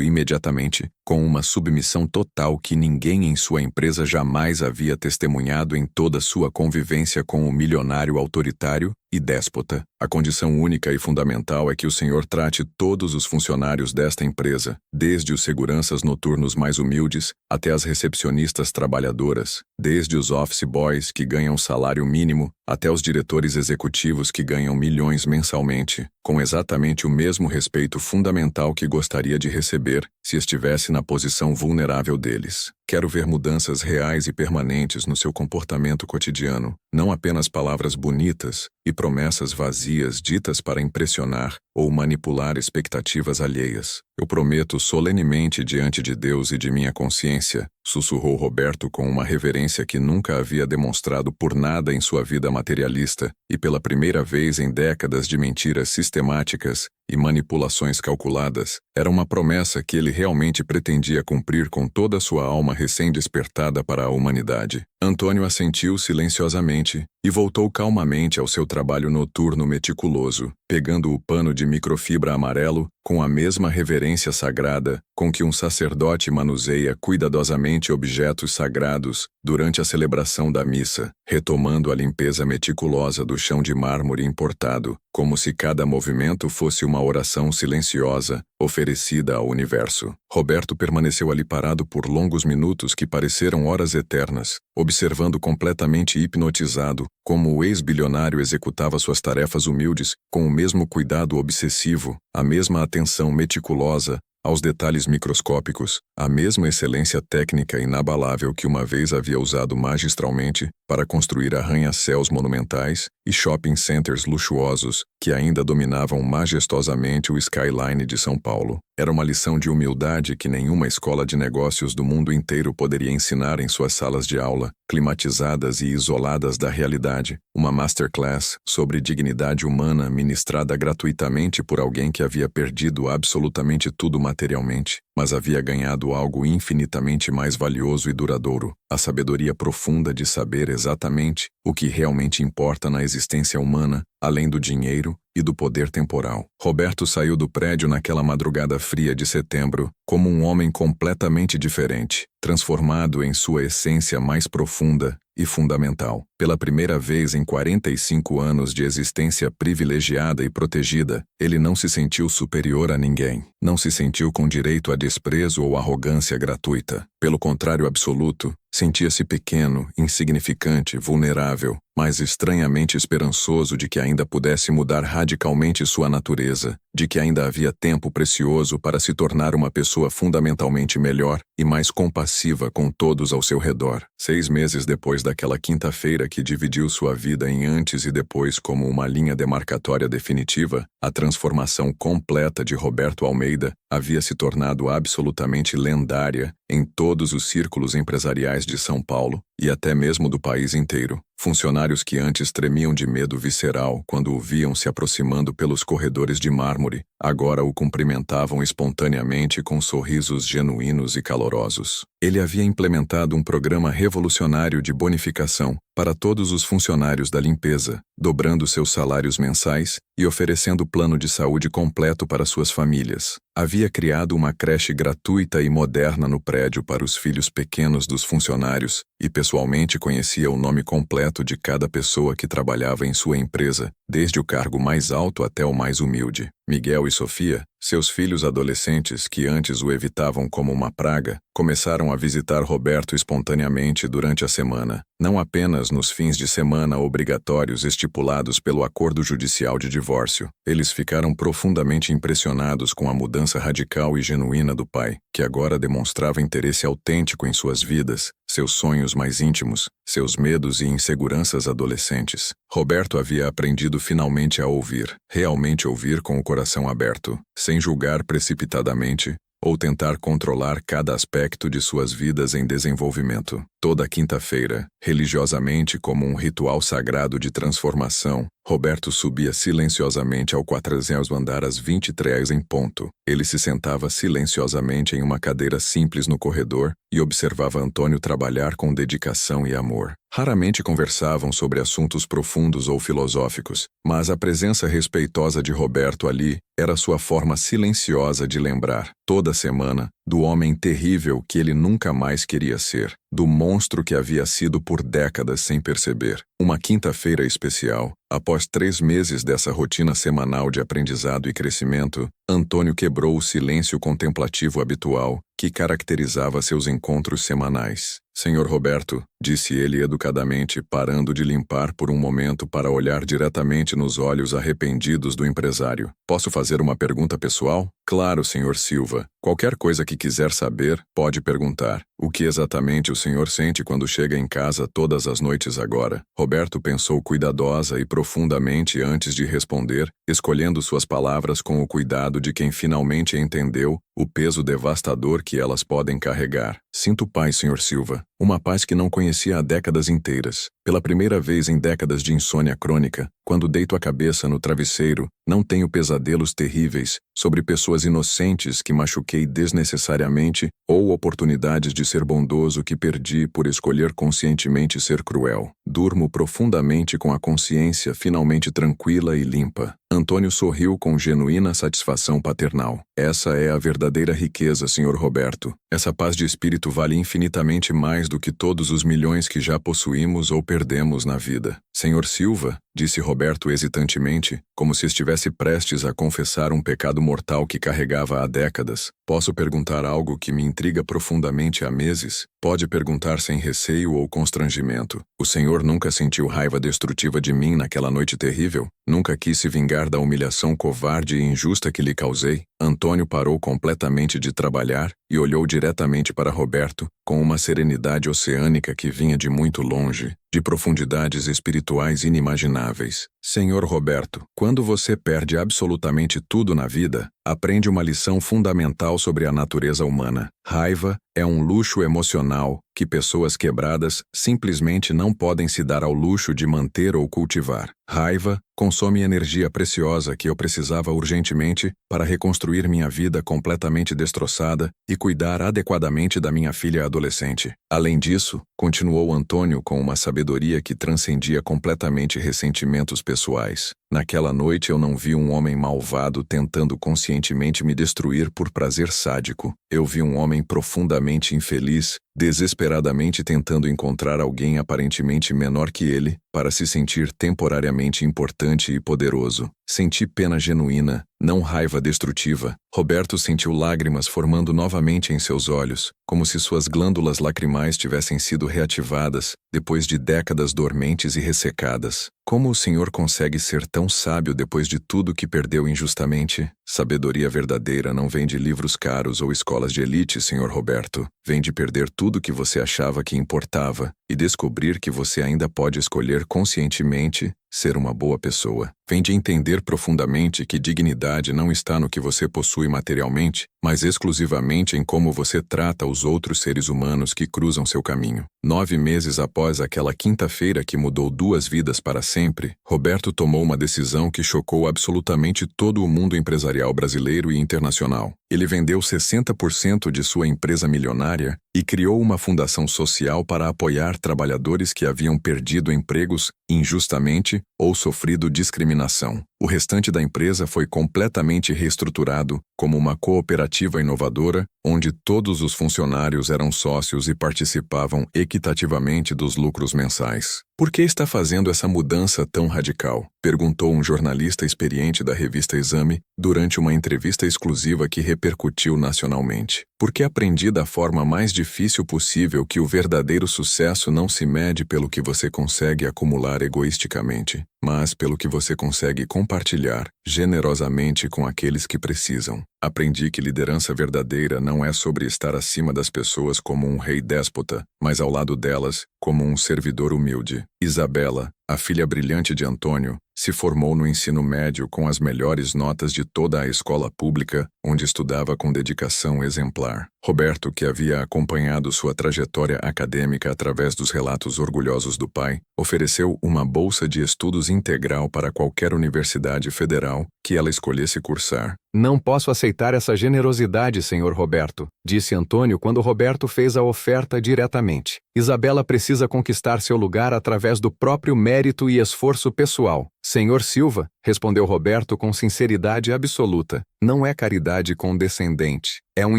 imediatamente, com uma submissão total que ninguém em sua empresa jamais havia testemunhado em toda sua convivência com o milionário autoritário e déspota. A condição única e fundamental é que o senhor trate todos os funcionários desta empresa, desde os seguranças noturnos mais humildes até as recepcionistas trabalhadoras, desde os office boys que ganham salário mínimo até os diretores executivos que ganham milhões mensalmente, com exatamente o mesmo respeito fundamental que gostaria de receber se estivesse na posição vulnerável deles. Quero ver mudanças reais e permanentes no seu comportamento cotidiano, não apenas palavras bonitas e promessas vazias ditas para impressionar ou manipular expectativas alheias. Eu prometo solenemente diante de Deus e de minha consciência, sussurrou Roberto com uma reverência que nunca havia demonstrado por nada em sua vida materialista, e pela primeira vez em décadas de mentiras sistemáticas e manipulações calculadas, era uma promessa que ele realmente pretendia cumprir com toda a sua alma recém-despertada para a humanidade. Antônio assentiu silenciosamente e voltou calmamente ao seu trabalho noturno meticuloso, pegando o pano de microfibra amarelo com a mesma reverência sagrada com que um sacerdote manuseia cuidadosamente objetos sagrados durante a celebração da missa, retomando a limpeza meticulosa do chão de mármore importado, como se cada movimento fosse uma oração silenciosa, oferecida ao universo. Roberto permaneceu ali parado por longos minutos que pareceram horas eternas, observando completamente hipnotizado como o ex-bilionário executava suas tarefas humildes com o mesmo cuidado obsessivo, a mesma atenção meticulosa aos detalhes microscópicos, a mesma excelência técnica inabalável que uma vez havia usado magistralmente para construir arranha-céus monumentais e shopping centers luxuosos que ainda dominavam majestosamente o skyline de São Paulo. Era uma lição de humildade que nenhuma escola de negócios do mundo inteiro poderia ensinar em suas salas de aula, climatizadas e isoladas da realidade. Uma masterclass sobre dignidade humana ministrada gratuitamente por alguém que havia perdido absolutamente tudo materialmente, mas havia ganhado algo infinitamente mais valioso e duradouro, a sabedoria profunda de saber exatamente o que realmente importa na existência humana, além do dinheiro e do poder temporal. Roberto saiu do prédio naquela madrugada fria de setembro como um homem completamente diferente, transformado em sua essência mais profunda e fundamental. Pela primeira vez em 45 anos de existência privilegiada e protegida, ele não se sentiu superior a ninguém. Não se sentiu com direito a desprezo ou arrogância gratuita. Pelo contrário absoluto, sentia-se pequeno, insignificante, vulnerável, mas estranhamente esperançoso de que ainda pudesse mudar radicalmente sua natureza, de que ainda havia tempo precioso para se tornar uma pessoa fundamentalmente melhor e mais compassiva com todos ao seu redor. 6 meses depois daquela quinta-feira que dividiu sua vida em antes e depois como uma linha demarcatória definitiva, a transformação completa de Roberto Almeida havia se tornado absolutamente lendária em todos os círculos empresariais de São Paulo e até mesmo do país inteiro. Funcionários que antes tremiam de medo visceral quando o viam se aproximando pelos corredores de mármore, agora o cumprimentavam espontaneamente com sorrisos genuínos e calorosos. Ele havia implementado um programa revolucionário de bonificação para todos os funcionários da limpeza, dobrando seus salários mensais e oferecendo plano de saúde completo para suas famílias. Havia criado uma creche gratuita e moderna no prédio para os filhos pequenos dos funcionários e pessoalmente conhecia o nome completo de cada pessoa que trabalhava em sua empresa, desde o cargo mais alto até o mais humilde. Miguel e Sofia, seus filhos adolescentes que antes o evitavam como uma praga, começaram a visitar Roberto espontaneamente durante a semana, não apenas nos fins de semana obrigatórios estipulados pelo acordo judicial de divórcio. Eles ficaram profundamente impressionados com a mudança radical e genuína do pai, que agora demonstrava interesse autêntico em suas vidas, seus sonhos mais íntimos, seus medos e inseguranças adolescentes. Roberto havia aprendido finalmente a ouvir, realmente ouvir com o coração aberto, sem julgar precipitadamente ou tentar controlar cada aspecto de suas vidas em desenvolvimento. Toda quinta-feira, religiosamente como um ritual sagrado de transformação, Roberto subia silenciosamente ao 40º andar às 23 em ponto. Ele se sentava silenciosamente em uma cadeira simples no corredor e observava Antônio trabalhar com dedicação e amor. Raramente conversavam sobre assuntos profundos ou filosóficos, mas a presença respeitosa de Roberto ali era sua forma silenciosa de lembrar, toda semana, do homem terrível que ele nunca mais queria ser, do monstro que havia sido por décadas sem perceber. Uma quinta-feira especial, após 3 meses dessa rotina semanal de aprendizado e crescimento, Antônio quebrou o silêncio contemplativo habitual que caracterizava seus encontros semanais. Senhor Roberto, disse ele educadamente, parando de limpar por um momento para olhar diretamente nos olhos arrependidos do empresário. Posso fazer uma pergunta pessoal? Claro, senhor Silva. Qualquer coisa que quiser saber, pode perguntar. O que exatamente o senhor sente quando chega em casa todas as noites agora? Roberto pensou cuidadosa e profundamente antes de responder, escolhendo suas palavras com o cuidado de quem finalmente entendeu o peso devastador que elas podem carregar. Sinto paz, Sr. Silva. Uma paz que não conhecia há décadas inteiras. Pela primeira vez em décadas de insônia crônica, quando deito a cabeça no travesseiro, não tenho pesadelos terríveis sobre pessoas inocentes que machuquei desnecessariamente ou oportunidades de ser bondoso que perdi por escolher conscientemente ser cruel. Durmo profundamente com a consciência finalmente tranquila e limpa. Antônio sorriu com genuína satisfação paternal. Essa é a verdadeira riqueza, Sr. Roberto. Essa paz de espírito vale infinitamente mais do que todos os milhões que já possuímos ou perdemos na vida. Sr. Silva, disse Roberto hesitantemente, como se estivesse prestes a confessar um pecado mortal que carregava há décadas. Posso perguntar algo que me intriga profundamente há meses? Pode perguntar sem receio ou constrangimento. O senhor nunca sentiu raiva destrutiva de mim naquela noite terrível? Nunca quis se vingar da humilhação covarde e injusta que lhe causei? Antônio parou completamente de trabalhar e olhou diretamente para Roberto, com uma serenidade oceânica que vinha de muito longe, de profundidades espirituais inimagináveis. Senhor Roberto, quando você perde absolutamente tudo na vida, aprende uma lição fundamental sobre a natureza humana. Raiva é um luxo emocional que pessoas quebradas simplesmente não podem se dar ao luxo de manter ou cultivar. Raiva consome energia preciosa que eu precisava urgentemente para reconstruir minha vida completamente destroçada e cuidar adequadamente da minha filha adolescente. Além disso, continuou Antônio com uma sabedoria que transcendia completamente ressentimentos pessoais. Naquela noite eu não vi um homem malvado tentando conscientemente me destruir por prazer sádico. Eu vi um homem profundamente infeliz, desesperadamente tentando encontrar alguém aparentemente menor que ele, para se sentir temporariamente importante e poderoso. Senti pena genuína, não raiva destrutiva. Roberto sentiu lágrimas formando novamente em seus olhos, como se suas glândulas lacrimais tivessem sido reativadas, depois de décadas dormentes e ressecadas. Como o senhor consegue ser tão sábio depois de tudo que perdeu injustamente? Sabedoria verdadeira não vem de livros caros ou escolas de elite, Sr. Roberto. Vem de perder tudo que você achava que importava e descobrir que você ainda pode escolher conscientemente ser uma boa pessoa. Vem de entender profundamente que dignidade não está no que você possui materialmente, mas exclusivamente em como você trata os outros seres humanos que cruzam seu caminho. 9 meses após aquela quinta-feira que mudou 2 vidas para sempre, Roberto tomou uma decisão que chocou absolutamente todo o mundo empresarial brasileiro e internacional. Ele vendeu 60% de sua empresa milionária e criou uma fundação social para apoiar trabalhadores que haviam perdido empregos injustamente ou sofrido discriminação. O restante da empresa foi completamente reestruturado como uma cooperativa inovadora, onde todos os funcionários eram sócios e participavam equitativamente dos lucros mensais. Por que está fazendo essa mudança tão radical? Perguntou um jornalista experiente da revista Exame durante uma entrevista exclusiva que repercutiu nacionalmente. Porque aprendi da forma mais difícil possível que o verdadeiro sucesso não se mede pelo que você consegue acumular egoisticamente, mas pelo que você consegue compartilhar generosamente com aqueles que precisam. Aprendi que liderança verdadeira não é sobre estar acima das pessoas como um rei déspota, mas ao lado delas como um servidor humilde. Isabela, a filha brilhante de Antônio, se formou no ensino médio com as melhores notas de toda a escola pública, onde estudava com dedicação exemplar. Roberto, que havia acompanhado sua trajetória acadêmica através dos relatos orgulhosos do pai, ofereceu uma bolsa de estudos integral para qualquer universidade federal que ela escolhesse cursar. Não posso aceitar essa generosidade, Sr. Roberto, disse Antônio quando Roberto fez a oferta diretamente. Isabela precisa conquistar seu lugar através do próprio mérito e esforço pessoal. Senhor Silva, respondeu Roberto com sinceridade absoluta, não é caridade condescendente. É um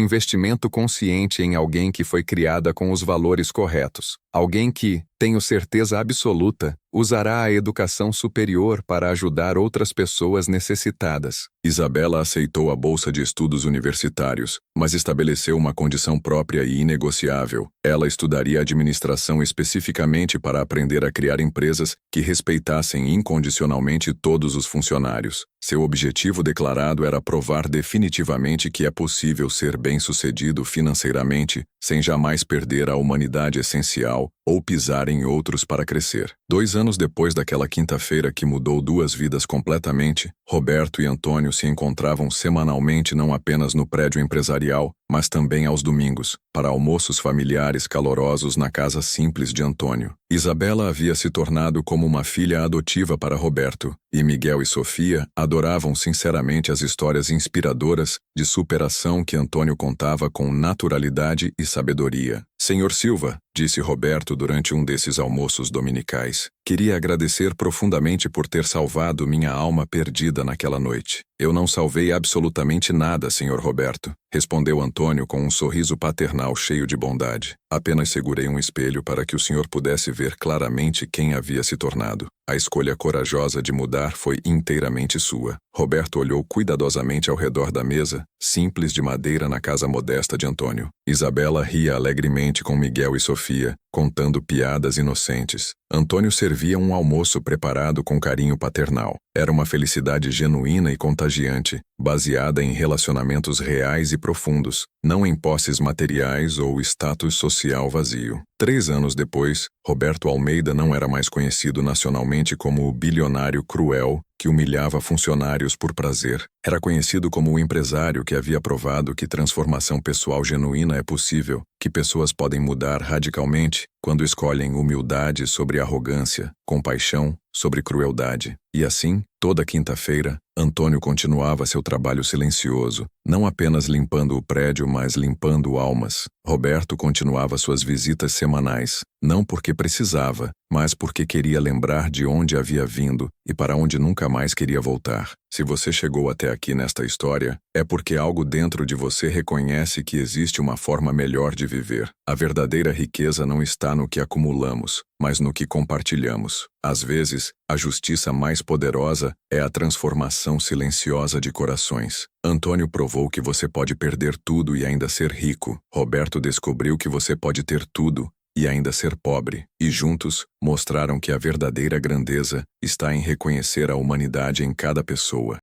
investimento consciente em alguém que foi criada com os valores corretos. Alguém que, tenho certeza absoluta, usará a educação superior para ajudar outras pessoas necessitadas. Isabela aceitou a bolsa de estudos universitários, mas estabeleceu uma condição própria e inegociável. Ela estudaria administração especificamente para aprender a criar empresas que respeitassem incondicionalmente todos os funcionários. Seu objetivo declarado era provar definitivamente que é possível ser bem-sucedido financeiramente, sem jamais perder a humanidade essencial ou pisar em outros para crescer. 2 anos depois daquela quinta-feira que mudou 2 vidas completamente, Roberto e Antônio se encontravam semanalmente não apenas no prédio empresarial, mas também aos domingos, para almoços familiares calorosos na casa simples de Antônio. Isabela havia se tornado como uma filha adotiva para Roberto, e Miguel e Sofia adoravam sinceramente as histórias inspiradoras de superação que Antônio contava com naturalidade e sabedoria. Senhor Silva, disse Roberto durante um desses almoços dominicais, queria agradecer profundamente por ter salvado minha alma perdida naquela noite. Eu não salvei absolutamente nada, Senhor Roberto, respondeu Antônio com um sorriso paternal cheio de bondade. Apenas segurei um espelho para que o senhor pudesse ver claramente quem havia se tornado. A escolha corajosa de mudar foi inteiramente sua. Roberto olhou cuidadosamente ao redor da mesa, simples de madeira na casa modesta de Antônio. Isabela ria alegremente com Miguel e Sofia, contando piadas inocentes. Antônio servia um almoço preparado com carinho paternal. Era uma felicidade genuína e contagiante, baseada em relacionamentos reais e profundos, não em posses materiais ou status social vazio. 3 anos depois, Roberto Almeida não era mais conhecido nacionalmente como o bilionário cruel que humilhava funcionários por prazer. Era conhecido como o empresário que havia provado que transformação pessoal genuína é possível, que pessoas podem mudar radicalmente quando escolhem humildade sobre arrogância, compaixão sobre crueldade. E assim, toda quinta-feira, Antônio continuava seu trabalho silencioso, não apenas limpando o prédio, mas limpando almas. Roberto continuava suas visitas semanais, não porque precisava, mas porque queria lembrar de onde havia vindo e para onde nunca mais queria voltar. Se você chegou até aqui nesta história, é porque algo dentro de você reconhece que existe uma forma melhor de viver. A verdadeira riqueza não está no que acumulamos, mas no que compartilhamos. Às vezes, a justiça mais poderosa é a transformação silenciosa de corações. Antônio provou que você pode perder tudo e ainda ser rico. Roberto descobriu que você pode ter tudo e ainda ser pobre, e juntos mostraram que a verdadeira grandeza está em reconhecer a humanidade em cada pessoa.